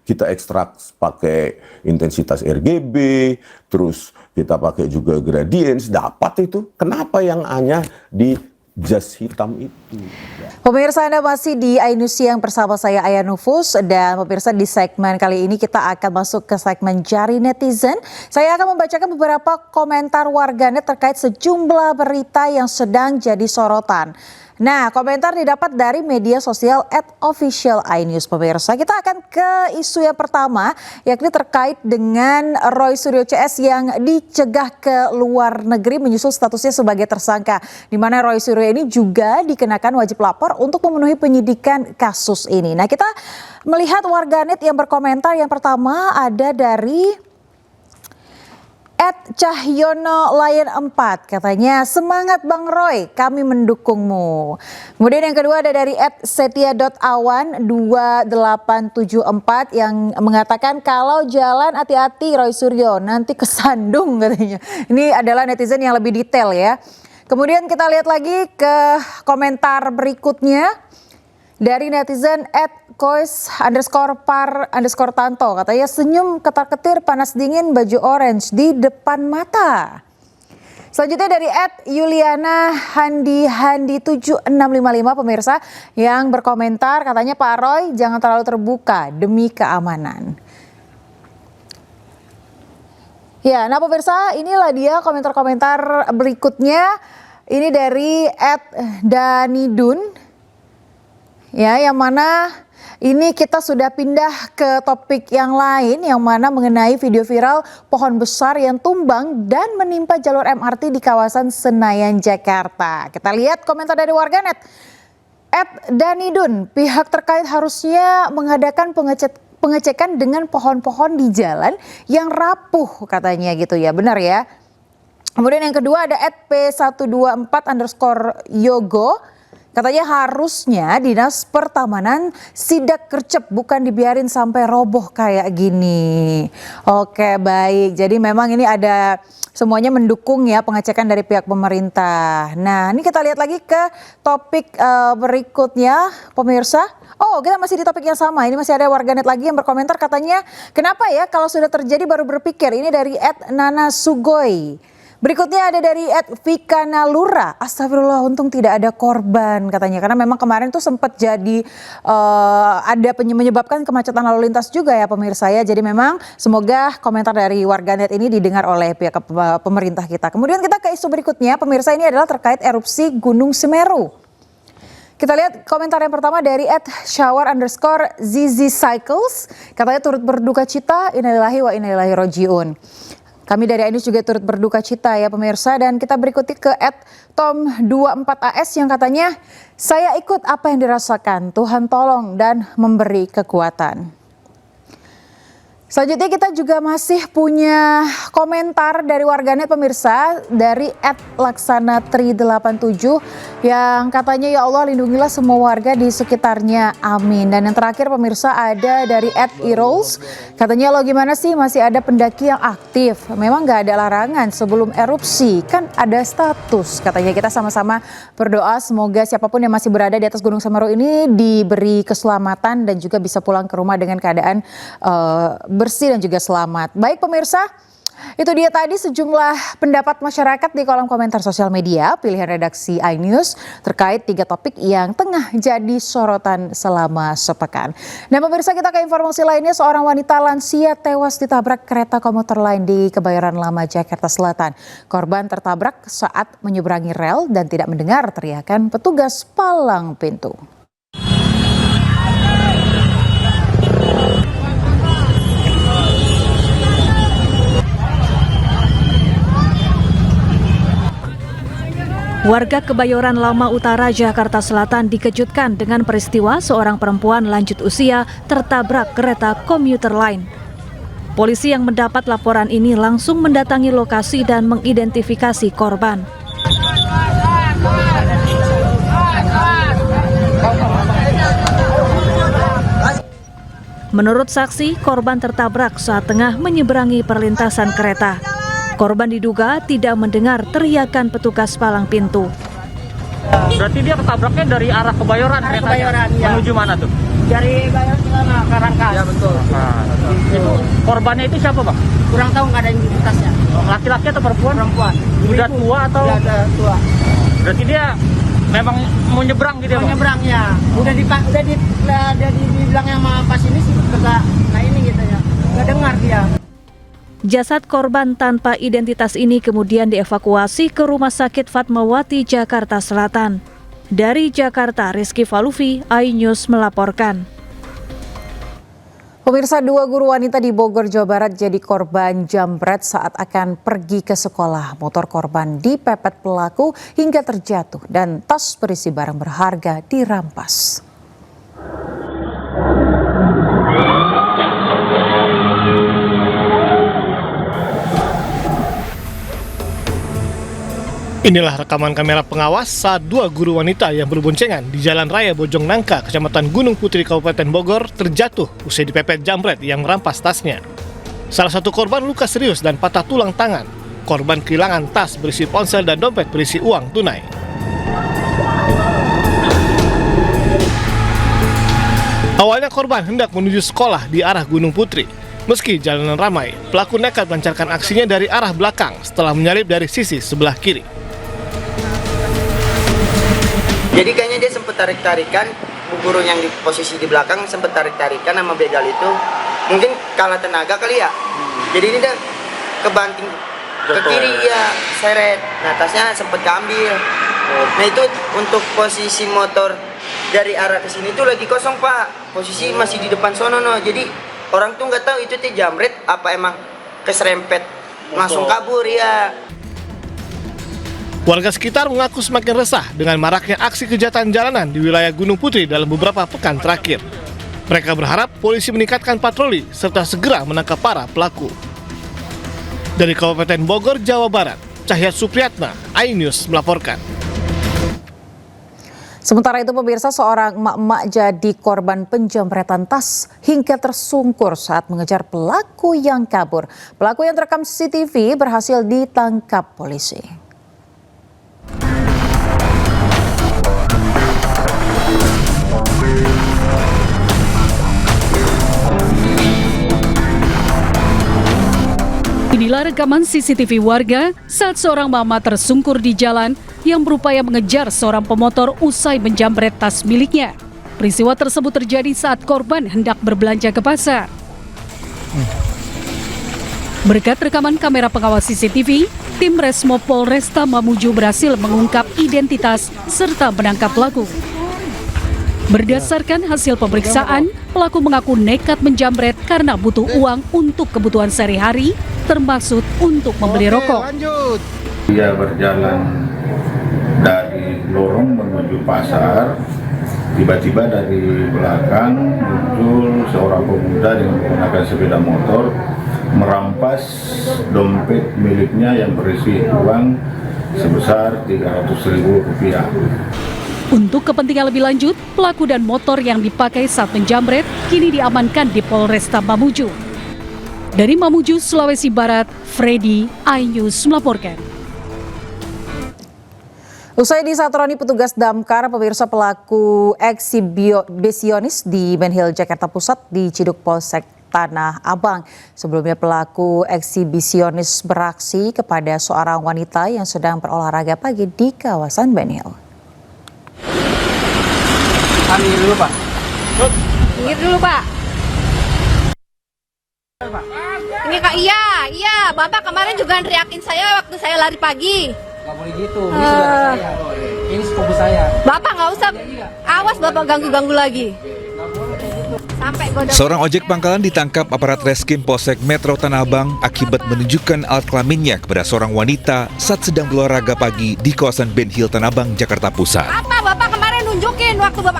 kita ekstrak pakai intensitas RGB, terus kita pakai juga gradients, dapat itu. Kenapa yang hanya di jas hitam itu? Pemirsa, Anda masih di iNews Siang bersama saya Aya Nufus, dan pemirsa di segmen kali ini kita akan masuk ke segmen Jari Netizen. Saya akan membacakan beberapa komentar warganet terkait sejumlah berita yang sedang jadi sorotan. Nah, komentar didapat dari media sosial @officialinews, pemirsa. Kita akan ke isu yang pertama, yakni terkait dengan Roy Suryo CS yang dicegah ke luar negeri menyusul statusnya sebagai tersangka. Di mana Roy Suryo ini juga dikenakan wajib lapor untuk memenuhi penyidikan kasus ini. Nah, kita melihat warganet yang berkomentar. Yang pertama ada dari @Cahyono Lion 4, katanya semangat Bang Roy, kami mendukungmu. Kemudian yang kedua ada dari @setia.awan2874 yang mengatakan kalau jalan hati-hati Roy Suryo, nanti kesandung katanya. Ini adalah netizen yang lebih detail ya. Kemudian kita lihat lagi ke komentar berikutnya dari netizen @kois_par_tanto, katanya senyum ketar-ketir panas dingin baju orange di depan mata. Selanjutnya dari @Yuliana Handi 7655, pemirsa yang berkomentar, katanya Pak Roy jangan terlalu terbuka demi keamanan. Ya, nah pemirsa, inilah dia komentar-komentar berikutnya. Ini dari @Danidun, ya, yang mana ini kita sudah pindah ke topik yang lain, yang mana mengenai video viral pohon besar yang tumbang dan menimpa jalur MRT di kawasan Senayan, Jakarta. Kita lihat komentar dari warganet. @Danidun, pihak terkait harusnya mengadakan pengecekan dengan pohon-pohon di jalan yang rapuh, katanya gitu ya, benar ya. Kemudian yang kedua ada @P124_Yogo. Katanya harusnya Dinas Pertamanan sidak gercep, bukan dibiarin sampai roboh kayak gini. Oke, baik. Jadi memang ini ada semuanya mendukung ya pengecekan dari pihak pemerintah. Nah, ini kita lihat lagi ke topik berikutnya, pemirsa. Oh, kita masih di topik yang sama. Ini masih ada warganet lagi yang berkomentar, katanya kenapa ya kalau sudah terjadi baru berpikir. Ini dari @Nana_Sugoi. Berikutnya ada dari @Vikanalura. Astagfirullah, untung tidak ada korban, katanya. Karena memang kemarin tuh sempat jadi ada menyebabkan kemacetan lalu lintas juga ya pemirsa ya. Jadi memang semoga komentar dari warganet ini didengar oleh pihak pemerintah kita. Kemudian kita ke isu berikutnya, pemirsa, ini adalah terkait erupsi Gunung Semeru. Kita lihat komentar yang pertama dari @shower_ZZ Cycles. Katanya turut berduka cita, innalillahi wa inna ilaihi rajiun. Kami dari iNews juga turut berduka cita ya pemirsa, dan kita berikuti ke @tom24as yang katanya, saya ikut apa yang dirasakan, Tuhan tolong dan memberi kekuatan. Selanjutnya kita juga masih punya komentar dari warganet pemirsa dari @laksanatri87 yang katanya, ya Allah lindungilah semua warga di sekitarnya, amin. Dan yang terakhir pemirsa ada dari @irols, katanya lo gimana sih masih ada pendaki yang aktif, memang gak ada larangan sebelum erupsi, kan ada status. Katanya kita sama-sama berdoa semoga siapapun yang masih berada di atas Gunung Semeru ini diberi keselamatan dan juga bisa pulang ke rumah dengan keadaan bersih dan juga selamat. Baik pemirsa, itu dia tadi sejumlah pendapat masyarakat di kolom komentar sosial media pilihan redaksi iNews terkait 3 topik yang tengah jadi sorotan selama sepekan. Dan pemirsa, kita ke informasi lainnya, seorang wanita lansia tewas ditabrak kereta komuter lain di Kebayoran Lama, Jakarta Selatan. Korban tertabrak saat menyeberangi rel dan tidak mendengar teriakan petugas palang pintu. Warga Kebayoran Lama Utara, Jakarta Selatan dikejutkan dengan peristiwa seorang perempuan lanjut usia tertabrak kereta komuter lain. Polisi yang mendapat laporan ini langsung mendatangi lokasi dan mengidentifikasi korban. Menurut saksi, korban tertabrak saat tengah menyeberangi perlintasan kereta. Korban diduga tidak mendengar teriakan petugas palang pintu. Berarti dia ketabraknya dari arah Kebayoran, Kebayoran ya. Menuju mana tuh? Dari Bayoran ke sana, ke Rangkas. Ya betul. Nah, itu korbannya itu siapa bang? Kurang tahu, nggak ada identitasnya. Laki-laki atau perempuan? Perempuan. Udah tua atau? Udah tua. Berarti dia memang mau nyebrang gitu ya? Mau nyebrang ya. Udah dibilangnya sama pas ini sih kagak ini gitu ya. Nggak dengar dia. Jasad korban tanpa identitas ini kemudian dievakuasi ke Rumah Sakit Fatmawati, Jakarta Selatan. Dari Jakarta, Rizky Falufi, iNews melaporkan. Pemirsa, 2 guru wanita di Bogor, Jawa Barat jadi korban jambret saat akan pergi ke sekolah. Motor korban dipepet pelaku hingga terjatuh dan tas berisi barang berharga dirampas. Inilah rekaman kamera pengawas saat 2 guru wanita yang berboncengan di Jalan Raya Bojong Nangka, Kecamatan Gunung Putri, Kabupaten Bogor, terjatuh usai dipepet jambret yang merampas tasnya. Salah satu korban luka serius dan patah tulang tangan. Korban kehilangan tas berisi ponsel dan dompet berisi uang tunai. Awalnya korban hendak menuju sekolah di arah Gunung Putri. Meski jalanan ramai, pelaku nekat melancarkan aksinya dari arah belakang setelah menyalip dari sisi sebelah kiri. Jadi kayaknya dia sempat tarik-tarikan, bu guru yang di posisi di belakang sempat tarik-tarikan sama begal itu. Mungkin kalah tenaga kali ya. Jadi ini dia kebanting ke kiri ya, seret. Nah tasnya sempat keambil. Nah itu untuk posisi motor dari arah ke sini tuh lagi kosong pak. Posisi masih di depan sono no. Jadi orang tuh nggak tahu itu tuh jambret apa emang keserempet langsung kabur ya. Warga sekitar mengaku semakin resah dengan maraknya aksi kejahatan jalanan di wilayah Gunung Putri dalam beberapa pekan terakhir. Mereka berharap polisi meningkatkan patroli serta segera menangkap para pelaku. Dari Kabupaten Bogor, Jawa Barat, Cahyat Supriyatna, iNews melaporkan. Sementara itu pemirsa, seorang emak-emak jadi korban penjamretan tas hingga tersungkur saat mengejar pelaku yang kabur. Pelaku yang terekam CCTV berhasil ditangkap polisi. Inilah rekaman CCTV warga saat seorang mama tersungkur di jalan yang berupaya mengejar seorang pemotor usai menjambret tas miliknya. Peristiwa tersebut terjadi saat korban hendak berbelanja ke pasar. Berkat rekaman kamera pengawas CCTV, tim Resmo Polresta Mamuju berhasil mengungkap identitas serta menangkap pelaku. Berdasarkan hasil pemeriksaan, pelaku mengaku nekat menjambret karena butuh uang untuk kebutuhan sehari-hari termasuk untuk membeli rokok. Dia berjalan dari lorong menuju pasar, tiba-tiba dari belakang muncul seorang pemuda dengan menggunakan sepeda motor merampas dompet miliknya yang berisi uang sebesar Rp300.000. Untuk kepentingan lebih lanjut, pelaku dan motor yang dipakai saat menjamret kini diamankan di Polresta Mamuju. Dari Mamuju, Sulawesi Barat, Freddy, iNews melaporkan. Usai disatroni petugas damkar, pemirsa pelaku eksibisionis di Ben Hill, Jakarta Pusat diciduk Polsek Tanah Abang. Sebelumnya pelaku eksibisionis beraksi kepada seorang wanita yang sedang berolahraga pagi di kawasan Ben Hill. Ambil dulu, Pak. Minggir dulu, Pak. Ini Kak, iya, Bapak kemarin juga teriakin saya waktu saya lari pagi. Nggak boleh gitu, ini saudara saya. Ini sepupu saya. Bapak nggak usah, awas Bapak ganggu-ganggu lagi. Sampai Seorang ojek pangkalan ditangkap aparat Reskrim Polsek Metro Tanah Abang akibat menunjukkan alat kelaminnya kepada seorang wanita saat sedang berolahraga pagi di kawasan Ben Hill, Tanah Abang, Jakarta Pusat. Apa Bapak kemarin nunjukin waktu Bapak?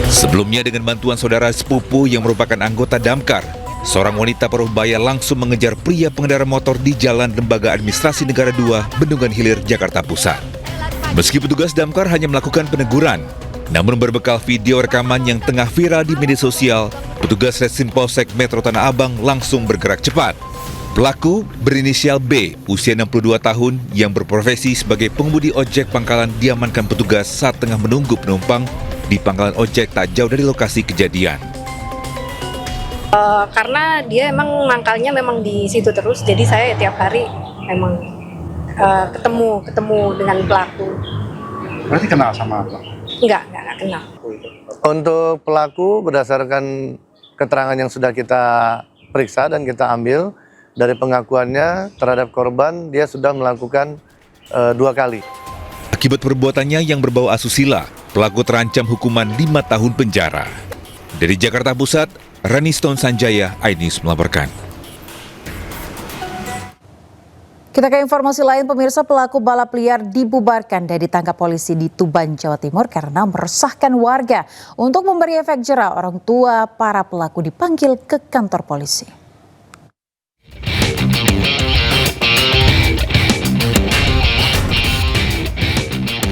Sebelumnya dengan bantuan saudara sepupu yang merupakan anggota damkar, seorang wanita Parubaya langsung mengejar pria pengendara motor di Jalan Lembaga Administrasi Negara 2, Bendungan Hilir, Jakarta Pusat. Meski petugas damkar hanya melakukan peneguran, namun berbekal video rekaman yang tengah viral di media sosial, petugas Reskrim Polsek Metro Tanah Abang langsung bergerak cepat. Pelaku berinisial B, usia 62 tahun, yang berprofesi sebagai pengemudi ojek pangkalan diamankan petugas saat tengah menunggu penumpang di pangkalan ojek tak jauh dari lokasi kejadian. Karena dia emang mangkalnya memang di situ terus, jadi saya tiap hari memang ketemu dengan pelaku. Berarti kenal sama pelaku? Enggak kenal. Untuk pelaku berdasarkan keterangan yang sudah kita periksa dan kita ambil dari pengakuannya terhadap korban, dia sudah melakukan 2 kali. Akibat perbuatannya yang berbau asusila, pelaku terancam hukuman 5 tahun penjara. Dari Jakarta Pusat, Rani Stone Sanjaya, iNews melaporkan. Kita ke informasi lain, pemirsa, pelaku balap liar dibubarkan dan ditangkap polisi di Tuban, Jawa Timur karena meresahkan warga. Untuk memberi efek jera, orang tua para pelaku dipanggil ke kantor polisi.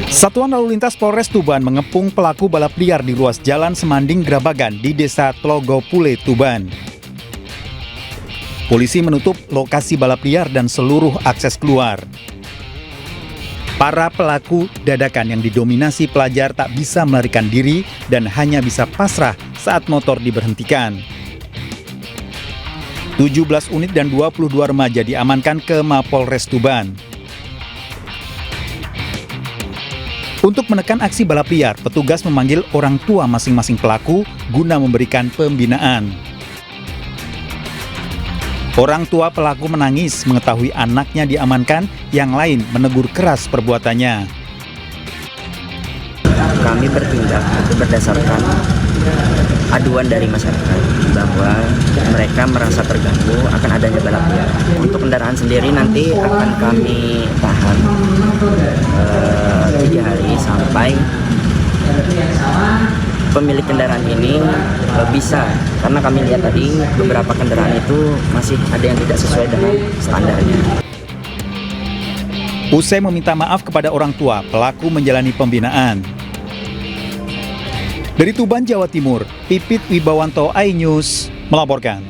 Satuan Lalu Lintas Polres Tuban mengepung pelaku balap liar di ruas Jalan Semanding Grabagan di Desa Tlogopule, Tuban. Polisi menutup lokasi balap liar dan seluruh akses keluar. Para pelaku dadakan yang didominasi pelajar tak bisa melarikan diri dan hanya bisa pasrah saat motor diberhentikan. 17 unit dan 22 remaja diamankan ke Mapolres Tuban. Untuk menekan aksi balap liar, petugas memanggil orang tua masing-masing pelaku guna memberikan pembinaan. Orang tua pelaku menangis mengetahui anaknya diamankan, yang lain menegur keras perbuatannya. Kami bertindak berdasarkan aduan dari masyarakat bahwa mereka merasa terganggu akan adanya balap liar. Untuk kendaraan sendiri nanti akan kami tahan 3 hari sampai pemilik kendaraan ini bisa, karena kami lihat tadi beberapa kendaraan itu masih ada yang tidak sesuai dengan standarnya. Usai meminta maaf kepada orang tua, pelaku menjalani pembinaan. Dari Tuban, Jawa Timur, Pipit Wibawanto, iNews melaporkan.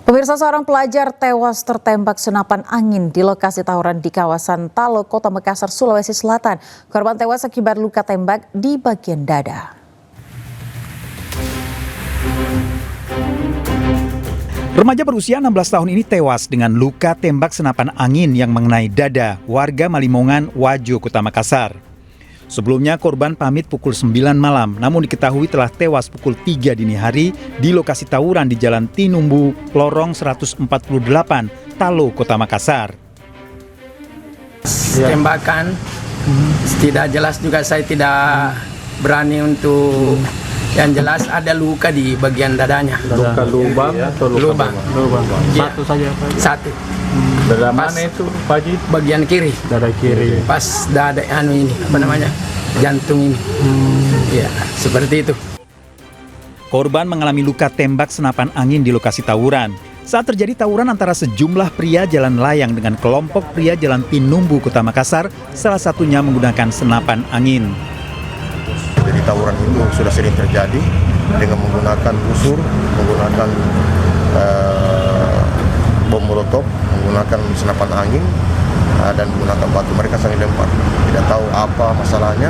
Pemirsa, seorang pelajar tewas tertembak senapan angin di lokasi tawuran di kawasan Talo, Kota Makassar, Sulawesi Selatan. Korban tewas akibat luka tembak di bagian dada. Remaja berusia 16 tahun ini tewas dengan luka tembak senapan angin yang mengenai dada warga Malimongan, Wajo, Kota Makassar. Sebelumnya korban pamit pukul 9 malam, namun diketahui telah tewas pukul 3 dini hari di lokasi tawuran di Jalan Tinumbu, Lorong 148, Talo, Kota Makassar. Tembakan, tidak jelas juga, saya tidak berani untuk Yang jelas ada luka di bagian dadanya. Luka lubang atau luka lubang. Ya. Satu saja Pak. Satu. Dada mana itu Pak Haji? Bagian kiri. Dada kiri. Pas dada ini apa namanya? Jantung ini. Ya, seperti itu. Korban mengalami luka tembak senapan angin di lokasi tawuran. Saat terjadi tawuran antara sejumlah pria jalan layang dengan kelompok pria jalan Tinumbu, Kota Makassar, salah satunya menggunakan senapan angin. Jadi tawuran itu sudah sering terjadi dengan menggunakan busur, menggunakan bom molotov, menggunakan senapan angin, dan menggunakan batu. Mereka saling lempar. Tidak tahu apa masalahnya.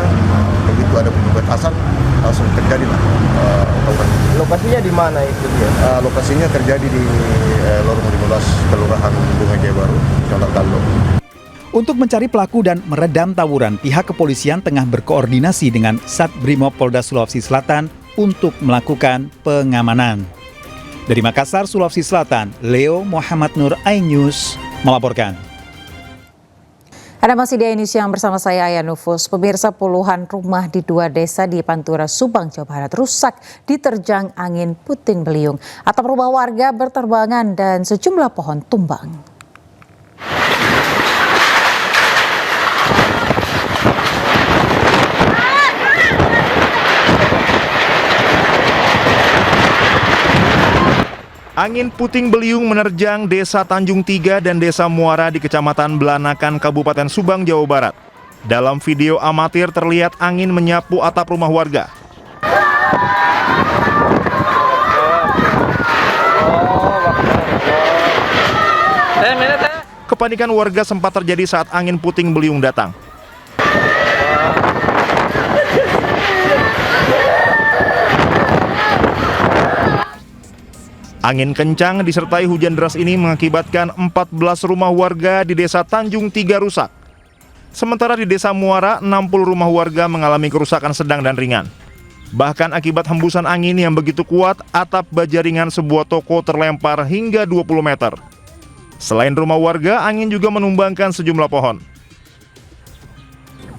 Begitu ada bunyi petasan, langsung terjadilah tawuran. Lokasinya di mana itu dia? Lokasinya terjadi di Lorong 15, Kelurahan Bunga Jaya Baru, Kecamatan Tallo. Untuk mencari pelaku dan meredam tawuran, pihak kepolisian tengah berkoordinasi dengan Satbrimob Polda Sulawesi Selatan untuk melakukan pengamanan. Dari Makassar, Sulawesi Selatan, Leo Muhammad Nur, iNews melaporkan. Anda masih di iNews yang bersama saya Aya Nufus. Pemirsa, puluhan rumah di 2 desa di Pantura, Subang, Jawa Barat rusak diterjang angin puting beliung. Atap rumah warga berterbangan dan sejumlah pohon tumbang. Angin puting beliung menerjang Desa Tanjung Tiga dan Desa Muara di Kecamatan Belanakan, Kabupaten Subang, Jawa Barat. Dalam video amatir terlihat angin menyapu atap rumah warga. Kepanikan warga sempat terjadi saat angin puting beliung datang. Angin kencang disertai hujan deras ini mengakibatkan 14 rumah warga di Desa Tanjung Tiga rusak. Sementara di Desa Muara, 60 rumah warga mengalami kerusakan sedang dan ringan. Bahkan akibat hembusan angin yang begitu kuat, atap baja ringan sebuah toko terlempar hingga 20 meter. Selain rumah warga, angin juga menumbangkan sejumlah pohon.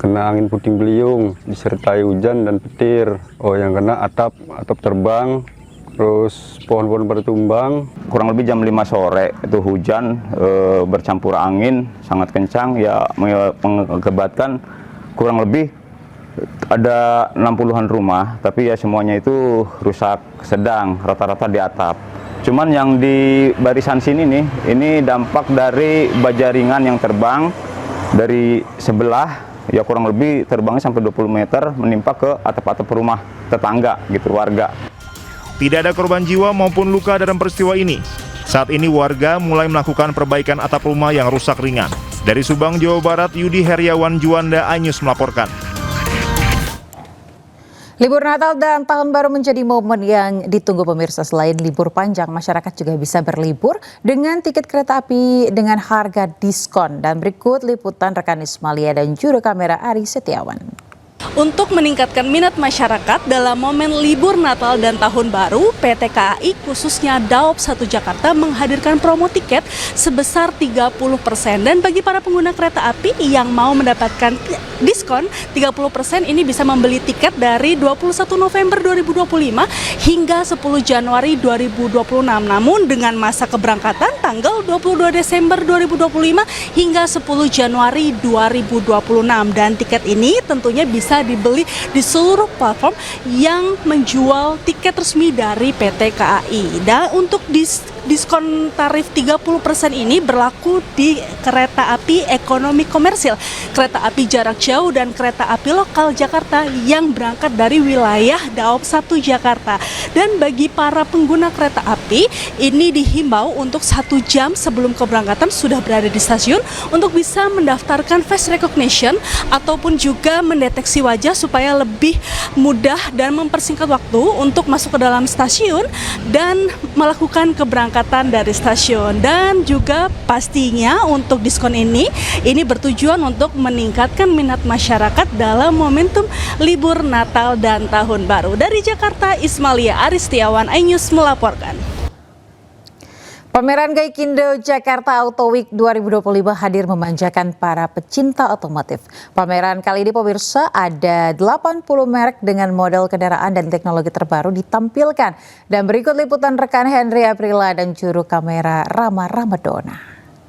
Kena angin puting beliung, disertai hujan dan petir. Yang kena atap terbang. Terus pohon-pohon bertumbang. Kurang lebih jam 5 sore itu hujan bercampur angin sangat kencang, ya mengakibatkan kurang lebih ada 60-an rumah, tapi ya semuanya itu rusak sedang, rata-rata di atap. Cuman yang di barisan sini nih, ini dampak dari baja ringan yang terbang dari sebelah, ya kurang lebih terbangnya sampai 20 meter menimpa ke atap-atap rumah tetangga gitu, warga. Tidak ada korban jiwa maupun luka dalam peristiwa ini. Saat ini warga mulai melakukan perbaikan atap rumah yang rusak ringan. Dari Subang, Jawa Barat, Yudi Heriawan Juanda, iNews melaporkan. Libur Natal dan Tahun Baru menjadi momen yang ditunggu pemirsa. Selain libur panjang, masyarakat juga bisa berlibur dengan tiket kereta api dengan harga diskon. Dan berikut liputan rekan Ismalia dan juru kamera Ari Setiawan. Untuk meningkatkan minat masyarakat dalam momen libur Natal dan Tahun Baru, PT KAI khususnya Daop 1 Jakarta menghadirkan promo tiket sebesar 30%. Dan bagi para pengguna kereta api yang mau mendapatkan diskon 30% ini bisa membeli tiket dari 21 November 2025 hingga 10 Januari 2026. Namun dengan masa keberangkatan tanggal 22 Desember 2025 hingga 10 Januari 2026. Dan tiket ini tentunya bisa dibeli di seluruh platform yang menjual tiket resmi dari PT KAI. Dan untuk diskon tarif 30% ini berlaku di kereta api ekonomi komersil, kereta api jarak jauh dan kereta api lokal Jakarta yang berangkat dari wilayah Daop 1 Jakarta. Dan bagi para pengguna kereta api ini dihimbau untuk 1 jam sebelum keberangkatan sudah berada di stasiun untuk bisa mendaftarkan face recognition ataupun juga mendeteksi wajah supaya lebih mudah dan mempersingkat waktu untuk masuk ke dalam stasiun dan melakukan keberangkatan dari stasiun. Dan juga pastinya untuk diskon ini bertujuan untuk meningkatkan minat masyarakat dalam momentum libur Natal dan Tahun Baru. Dari Jakarta, Ismalia Aristiawan, iNews melaporkan. Pameran Gaikindo Jakarta Auto Week 2025 hadir memanjakan para pecinta otomotif. Pameran kali ini pemirsa ada 80 merek dengan model kendaraan dan teknologi terbaru ditampilkan. Dan berikut liputan rekan Henry Aprila dan juru kamera Rama Ramadona.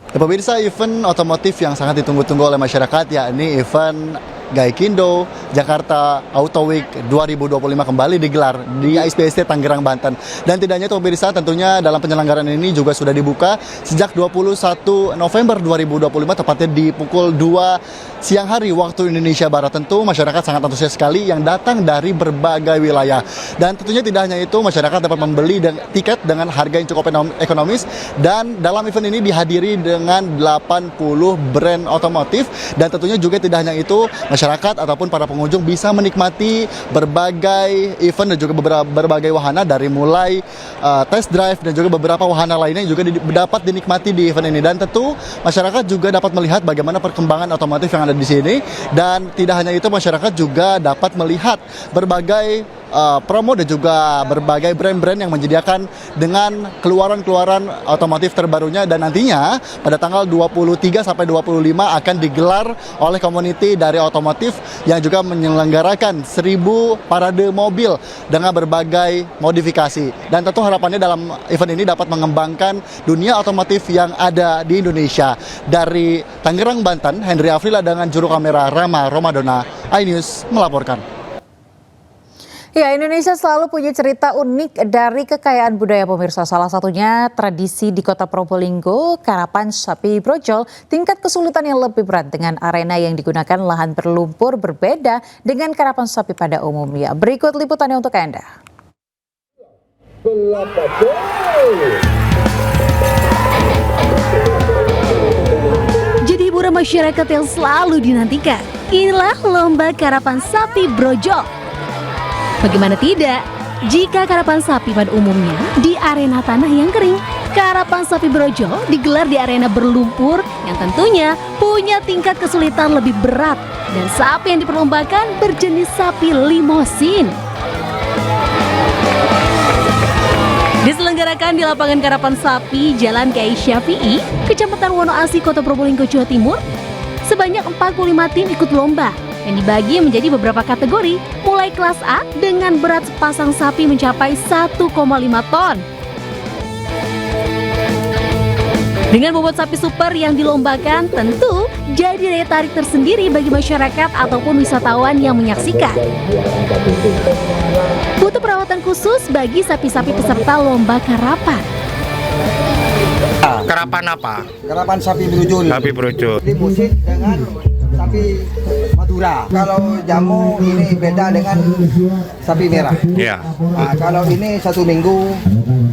Pemirsa, event otomotif yang sangat ditunggu-tunggu oleh masyarakat yakni event Gaikindo Jakarta Auto Week 2025 kembali digelar di ISPST Tangerang, Banten. Dan tidak hanya itu pemirsa, tentunya dalam penyelenggaraan ini juga sudah dibuka sejak 21 November 2025 tepatnya di pukul 2 siang hari waktu Indonesia Barat. Tentu masyarakat sangat antusias sekali yang datang dari berbagai wilayah. Dan tentunya tidak hanya itu, masyarakat dapat membeli tiket dengan harga yang cukup ekonomis. Dan dalam event ini dihadiri dengan 80 brand otomotif. Dan tentunya juga tidak hanya itu, masyarakat ataupun para pengunjung bisa menikmati berbagai event dan juga berbagai wahana dari mulai test drive dan juga beberapa wahana lainnya yang juga dapat dinikmati di event ini. Dan tentu masyarakat juga dapat melihat bagaimana perkembangan otomotif yang ada di sini. Dan tidak hanya itu, masyarakat juga dapat melihat berbagai promo dan juga berbagai brand-brand yang menyediakan dengan keluaran-keluaran otomotif terbarunya. Dan nantinya pada tanggal 23 sampai 25 akan digelar oleh community dari otomotif yang juga menyelenggarakan 1000 parade mobil dengan berbagai modifikasi. Dan tentu harapannya dalam event ini dapat mengembangkan dunia otomotif yang ada di Indonesia. Dari Tangerang, Banten, Henry Afrila dengan juru kamera Rama Ramadona, iNews melaporkan. Ya, Indonesia selalu punya cerita unik dari kekayaan budaya pemirsa. Salah satunya tradisi di Kota Probolinggo, karapan sapi brojol. Tingkat kesulitan yang lebih berat dengan arena yang digunakan lahan berlumpur berbeda dengan karapan sapi pada umumnya. Berikut liputannya untuk Anda. Jadi hiburan masyarakat yang selalu dinantikan. Inilah lomba karapan sapi brojol. Bagaimana tidak, jika karapan sapi pada umumnya di arena tanah yang kering, karapan sapi brojol digelar di arena berlumpur yang tentunya punya tingkat kesulitan lebih berat. Dan sapi yang diperlombakan berjenis sapi limosin. Diselenggarakan di lapangan karapan sapi Jalan Kiai Syafi'i, Kecamatan Wonoasi, Kota Probolinggo, Jawa Timur. Sebanyak 45 tim ikut lomba yang dibagi menjadi beberapa kategori, mulai kelas A dengan berat sepasang sapi mencapai 1,5 ton. Dengan bobot sapi super yang dilombakan, tentu jadi daya tarik tersendiri bagi masyarakat ataupun wisatawan yang menyaksikan. Butuh perawatan khusus bagi sapi-sapi peserta lomba karapan. Karapan apa? Karapan sapi brojol. Sapi brojol. Limusin dengan sapi Madura. Kalau jamu ini beda dengan sapi merah. Iya. Nah, kalau ini 1 minggu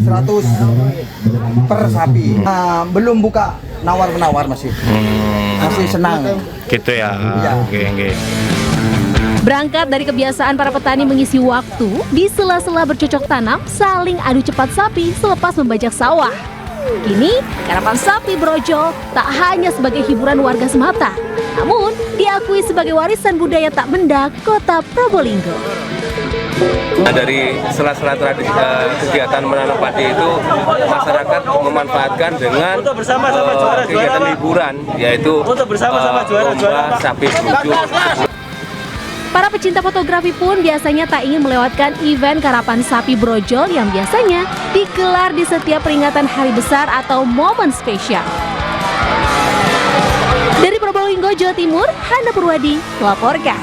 100 per sapi. Nah, belum buka nawar-menawar masih. Masih senang. Gitu ya. Iya. Oke. Berangkat dari kebiasaan para petani mengisi waktu di sela-sela bercocok tanam, saling adu cepat sapi selepas membajak sawah. Kini, karapan sapi brojol tak hanya sebagai hiburan warga semata, namun diakui sebagai warisan budaya tak benda Kota Probolinggo. Nah, dari sela-sela tradisi kegiatan menanam padi itu, masyarakat memanfaatkan dengan kegiatan hiburan, yaitu lomba sapi brojol. Para pecinta fotografi pun biasanya tak ingin melewatkan event karapan sapi brojol yang biasanya digelar di setiap peringatan hari besar atau momen spesial. Dari Probolinggo, Jawa Timur, Hana Purwadi melaporkan.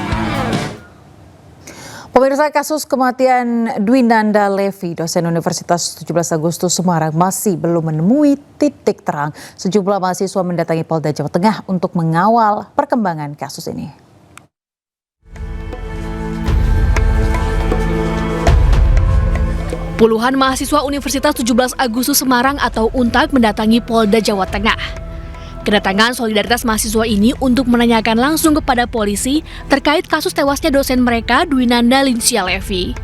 Pemirsa, kasus kematian Dwinanda Levi, dosen Universitas 17 Agustus Semarang, masih belum menemui titik terang. Sejumlah mahasiswa mendatangi Polda Jawa Tengah untuk mengawal perkembangan kasus ini. Puluhan mahasiswa Universitas 17 Agustus Semarang atau UNTAG mendatangi Polda Jawa Tengah. Kedatangan solidaritas mahasiswa ini untuk menanyakan langsung kepada polisi terkait kasus tewasnya dosen mereka Dwinanda Lincia Levi.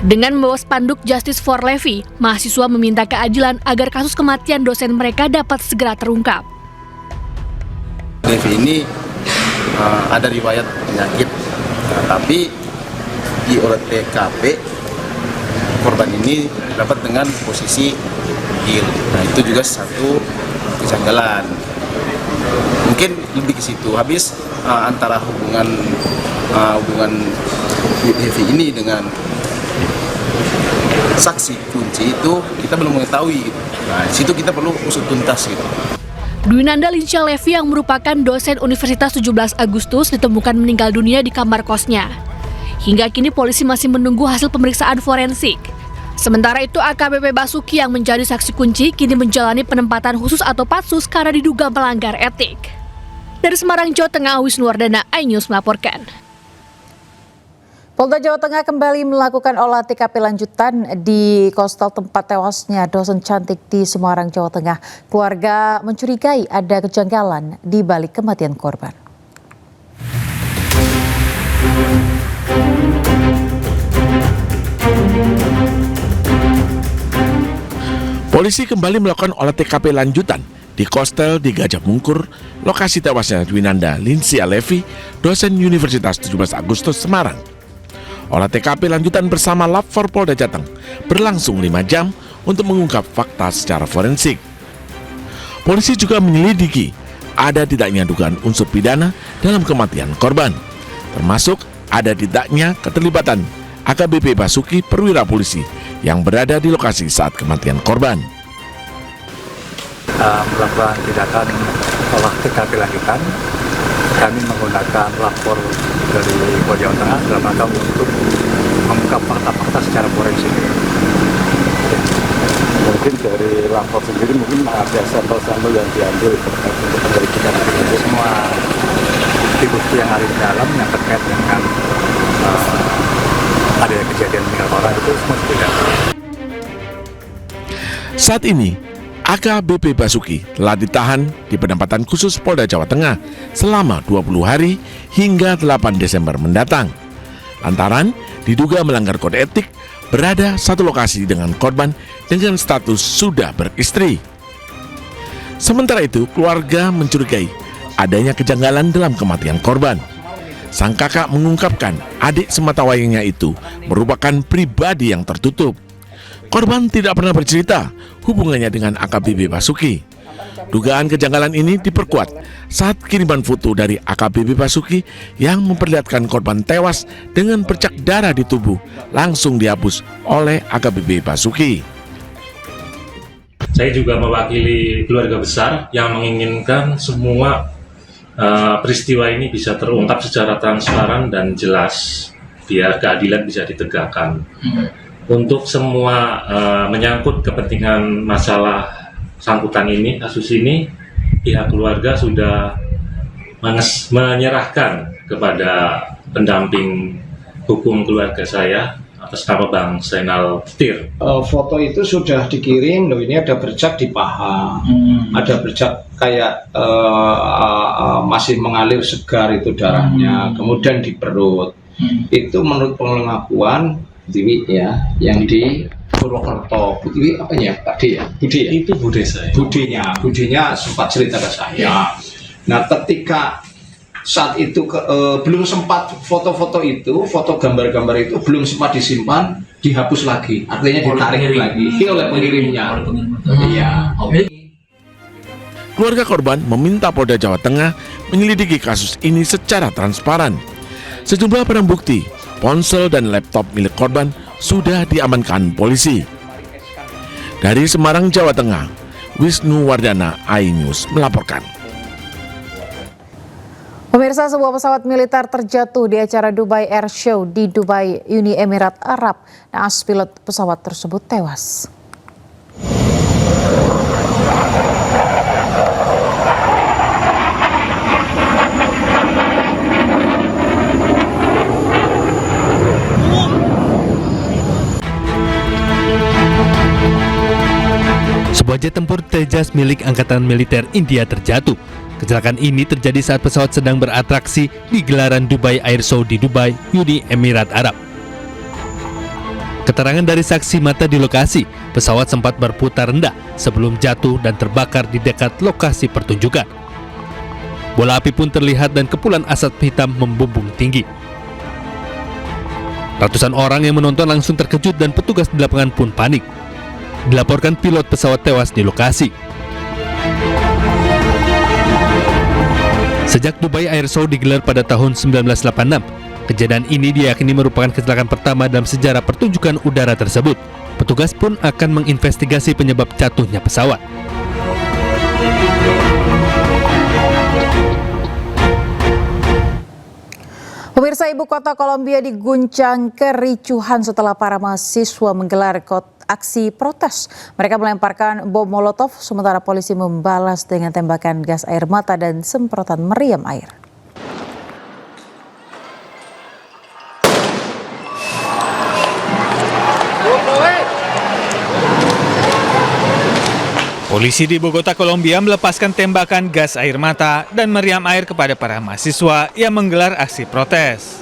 Dengan membawa spanduk Justice for Levi, mahasiswa meminta keadilan agar kasus kematian dosen mereka dapat segera terungkap. Levi ini ada riwayat penyakit, tapi di oleh TKP korban ini dapat dengan posisi heel. Nah itu juga satu kejanggalan. Mungkin lebih ke situ. Habis antara hubungan Heavy ini dengan saksi kunci itu kita belum mengetahui. Nah di situ kita perlu usut tuntas gitu. Dwinanda Linsya Levi yang merupakan dosen Universitas 17 Agustus ditemukan meninggal dunia di kamar kosnya. Hingga kini polisi masih menunggu hasil pemeriksaan forensik. Sementara itu AKBP Basuki yang menjadi saksi kunci kini menjalani penempatan khusus atau patsus karena diduga melanggar etik. Dari Semarang, Jawa Tengah, Wisnuwardana, iNews melaporkan. Polda Jawa Tengah kembali melakukan olah TKP lanjutan di kostal tempat tewasnya dosen cantik di Semarang, Jawa Tengah. Keluarga mencurigai ada kejanggalan di balik kematian korban. Polisi kembali melakukan olah TKP lanjutan di Kostel di Gajah Mungkur, lokasi tewasnya Dwinanda Linsya Levi, dosen Universitas 17 Agustus Semarang. Olah TKP lanjutan bersama Lab 4 Polda Jateng berlangsung 5 jam untuk mengungkap fakta secara forensik. Polisi juga menyelidiki ada tidaknya dugaan unsur pidana dalam kematian korban, termasuk ada tidaknya keterlibatan AKBP Basuki perwira polisi yang berada di lokasi saat kematian korban. Melakukan tindakan olah TKP lanjutan, kami menggunakan lapor dari Polda Jawa Tengah dalam rangka untuk mengungkap fakta-fakta secara forensik. Mungkin dari lapor sendiri mungkin ada sampel-sampel yang diambil terkait untuk penyelidikan semua bukti-bukti yang ada di dalam yang terkait dengan ada kejadian meninggal orang itu semua tidak. Saat ini AKBP Basuki telah ditahan di penempatan khusus Polda Jawa Tengah selama 20 hari hingga 8 Desember mendatang. Lantaran diduga melanggar kode etik berada satu lokasi dengan korban dengan status sudah beristri. Sementara itu, keluarga mencurigai adanya kejanggalan dalam kematian korban. Sang kakak mengungkapkan adik sematawayangnya itu merupakan pribadi yang tertutup. Korban tidak pernah bercerita hubungannya dengan AKBP Basuki. Dugaan kejanggalan ini diperkuat saat kiriman foto dari AKBP Basuki yang memperlihatkan korban tewas dengan bercak darah di tubuh langsung dihapus oleh AKBP Basuki. Saya juga mewakili keluarga besar yang menginginkan semua peristiwa ini bisa terungkap secara transparan dan jelas biar keadilan bisa ditegakkan. Untuk semua menyangkut kepentingan masalah sangkutan ini, kasus ini, pihak keluarga sudah menyerahkan kepada pendamping hukum keluarga saya atas nama Bang Zainal Petir. Foto itu sudah dikirim, loh ini ada bercak di paha, ada bercak kayak masih mengalir segar itu darahnya, kemudian di perut. Itu menurut pengakuan Butiwi ya, yang di Purwokerto. Butiwi apa ya, Pak D ya? Budi ya? Itu Bude saya. Budinya sempat cerita ke saya. Nah, ketika saat itu belum sempat foto-foto itu, foto gambar-gambar itu belum sempat disimpan, dihapus lagi. Artinya ditarik lagi oleh pengirimnya. Iya. Keluarga korban meminta Polda Jawa Tengah menyelidiki kasus ini secara transparan. Sejumlah barang bukti, ponsel dan laptop milik korban sudah diamankan polisi. Dari Semarang, Jawa Tengah, Wisnuwardana, iNews melaporkan. Pemirsa, sebuah pesawat militer terjatuh di acara Dubai Air Show di Dubai, Uni Emirat Arab. Naas pilot pesawat tersebut tewas. Sebuah jet tempur Tejas milik Angkatan Militer India terjatuh. Kecelakaan ini terjadi saat pesawat sedang beratraksi di gelaran Dubai Air Show di Dubai, Uni Emirat Arab. Keterangan dari saksi mata di lokasi, pesawat sempat berputar rendah sebelum jatuh dan terbakar di dekat lokasi pertunjukan. Bola api pun terlihat dan kepulan asap hitam membumbung tinggi. Ratusan orang yang menonton langsung terkejut dan petugas di lapangan pun panik. Dilaporkan pilot pesawat tewas di lokasi. Sejak Dubai Air Show digelar pada tahun 1986, kejadian ini diyakini merupakan kecelakaan pertama dalam sejarah pertunjukan udara tersebut. Petugas pun akan menginvestigasi penyebab jatuhnya pesawat. Pemirsa, ibu kota Kolombia diguncang kericuhan setelah para mahasiswa menggelar aksi protes. Mereka melemparkan bom molotov, sementara polisi membalas dengan tembakan gas air mata dan semprotan meriam air. Polisi di Bogota, Kolombia melepaskan tembakan gas air mata dan meriam air kepada para mahasiswa yang menggelar aksi protes.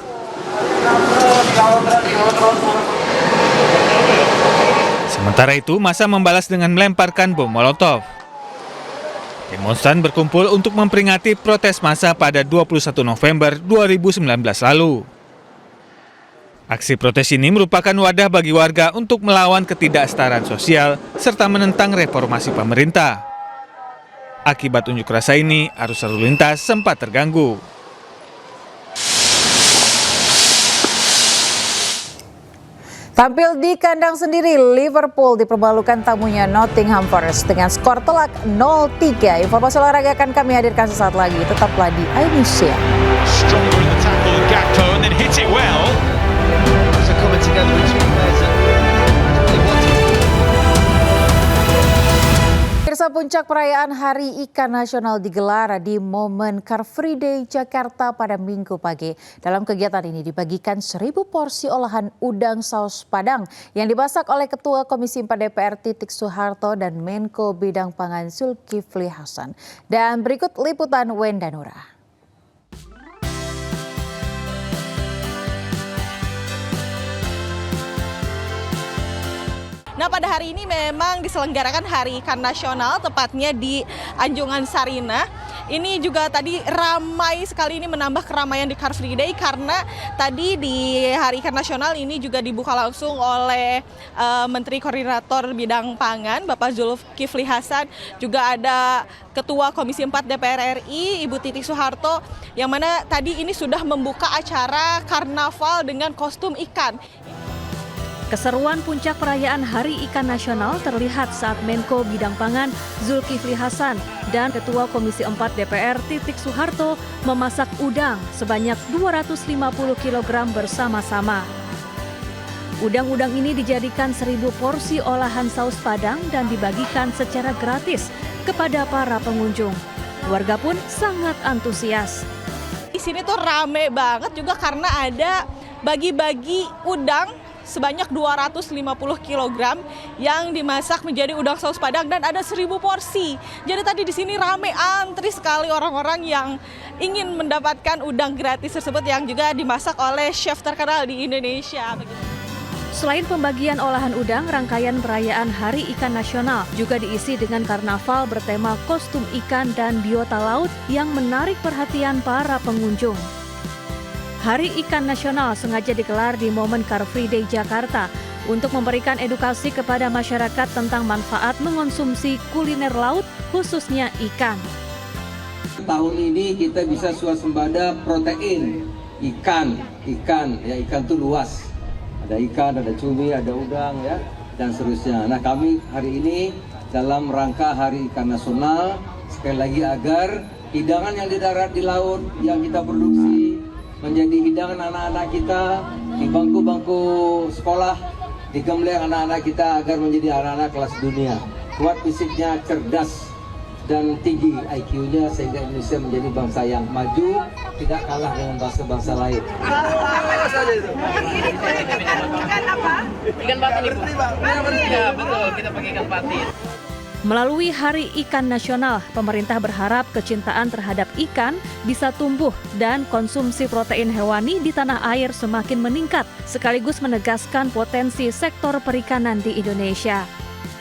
Sementara itu, massa membalas dengan melemparkan bom molotov. Demonstran berkumpul untuk memperingati protes massa pada 21 November 2019 lalu. Aksi protes ini merupakan wadah bagi warga untuk melawan ketidaksetaraan sosial serta menentang reformasi pemerintah. Akibat unjuk rasa ini, arus lalu lintas sempat terganggu. Tampil di kandang sendiri, Liverpool dipermalukan tamunya Nottingham Forest dengan skor telak 0-3. Informasi olahraga akan kami hadirkan sesaat lagi. Tetaplah di iNews. Pemirsa, puncak perayaan Hari Ikan Nasional digelar di momen Car Free Day Jakarta pada Minggu pagi. Dalam kegiatan ini dibagikan 1.000 porsi olahan udang saus Padang yang dimasak oleh Ketua Komisi 4 DPR Titik Soeharto dan Menko Bidang Pangan Zulkifli Hasan. Dan berikut liputan Wenda Nura. Nah, pada hari ini memang diselenggarakan Hari Ikan Nasional, tepatnya di Anjungan Sarinah. Ini juga tadi ramai sekali, ini menambah keramaian di Car Free Day karena tadi di Hari Ikan Nasional ini juga dibuka langsung oleh Menteri Koordinator Bidang Pangan, Bapak Zulkifli Hasan. Juga ada Ketua Komisi 4 DPR RI, Ibu Titik Soeharto, yang mana tadi ini sudah membuka acara karnaval dengan kostum ikan. Keseruan puncak perayaan Hari Ikan Nasional terlihat saat Menko Bidang Pangan Zulkifli Hasan dan Ketua Komisi 4 DPR Titik Soeharto memasak udang sebanyak 250 kg bersama-sama. Udang-udang ini dijadikan 1.000 porsi olahan saus Padang dan dibagikan secara gratis kepada para pengunjung. Warga pun sangat antusias. Di sini tuh rame banget juga karena ada bagi-bagi udang sebanyak 250 kg yang dimasak menjadi udang saus Padang dan ada 1.000 porsi. Jadi tadi di sini rame, antri sekali orang-orang yang ingin mendapatkan udang gratis tersebut yang juga dimasak oleh chef terkenal di Indonesia. Selain pembagian olahan udang, rangkaian perayaan Hari Ikan Nasional juga diisi dengan karnaval bertema kostum ikan dan biota laut yang menarik perhatian para pengunjung. Hari Ikan Nasional sengaja digelar di momen Car Free Day Jakarta untuk memberikan edukasi kepada masyarakat tentang manfaat mengonsumsi kuliner laut, khususnya ikan. Tahun ini kita bisa swasembada protein, ikan itu luas. Ada ikan, ada cumi, ada udang ya, dan seterusnya. Nah, kami hari ini dalam rangka Hari Ikan Nasional sekali lagi agar hidangan yang di darat, di laut yang kita produksi menjadi hidangan anak-anak kita di bangku-bangku sekolah, digembleng anak-anak kita agar menjadi anak-anak kelas dunia, kuat fisiknya, cerdas dan tinggi IQ-nya sehingga Indonesia menjadi bangsa yang maju, tidak kalah dengan bangsa-bangsa lain. Ikan apa? Ikan patin, Ibu. Ya, betul, kita pakai ikan patin. Melalui Hari Ikan Nasional, pemerintah berharap kecintaan terhadap ikan bisa tumbuh dan konsumsi protein hewani di tanah air semakin meningkat, sekaligus menegaskan potensi sektor perikanan di Indonesia.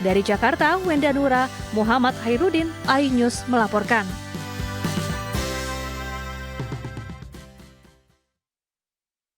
Dari Jakarta, Wenda Nura, Muhammad Hairudin, iNews melaporkan.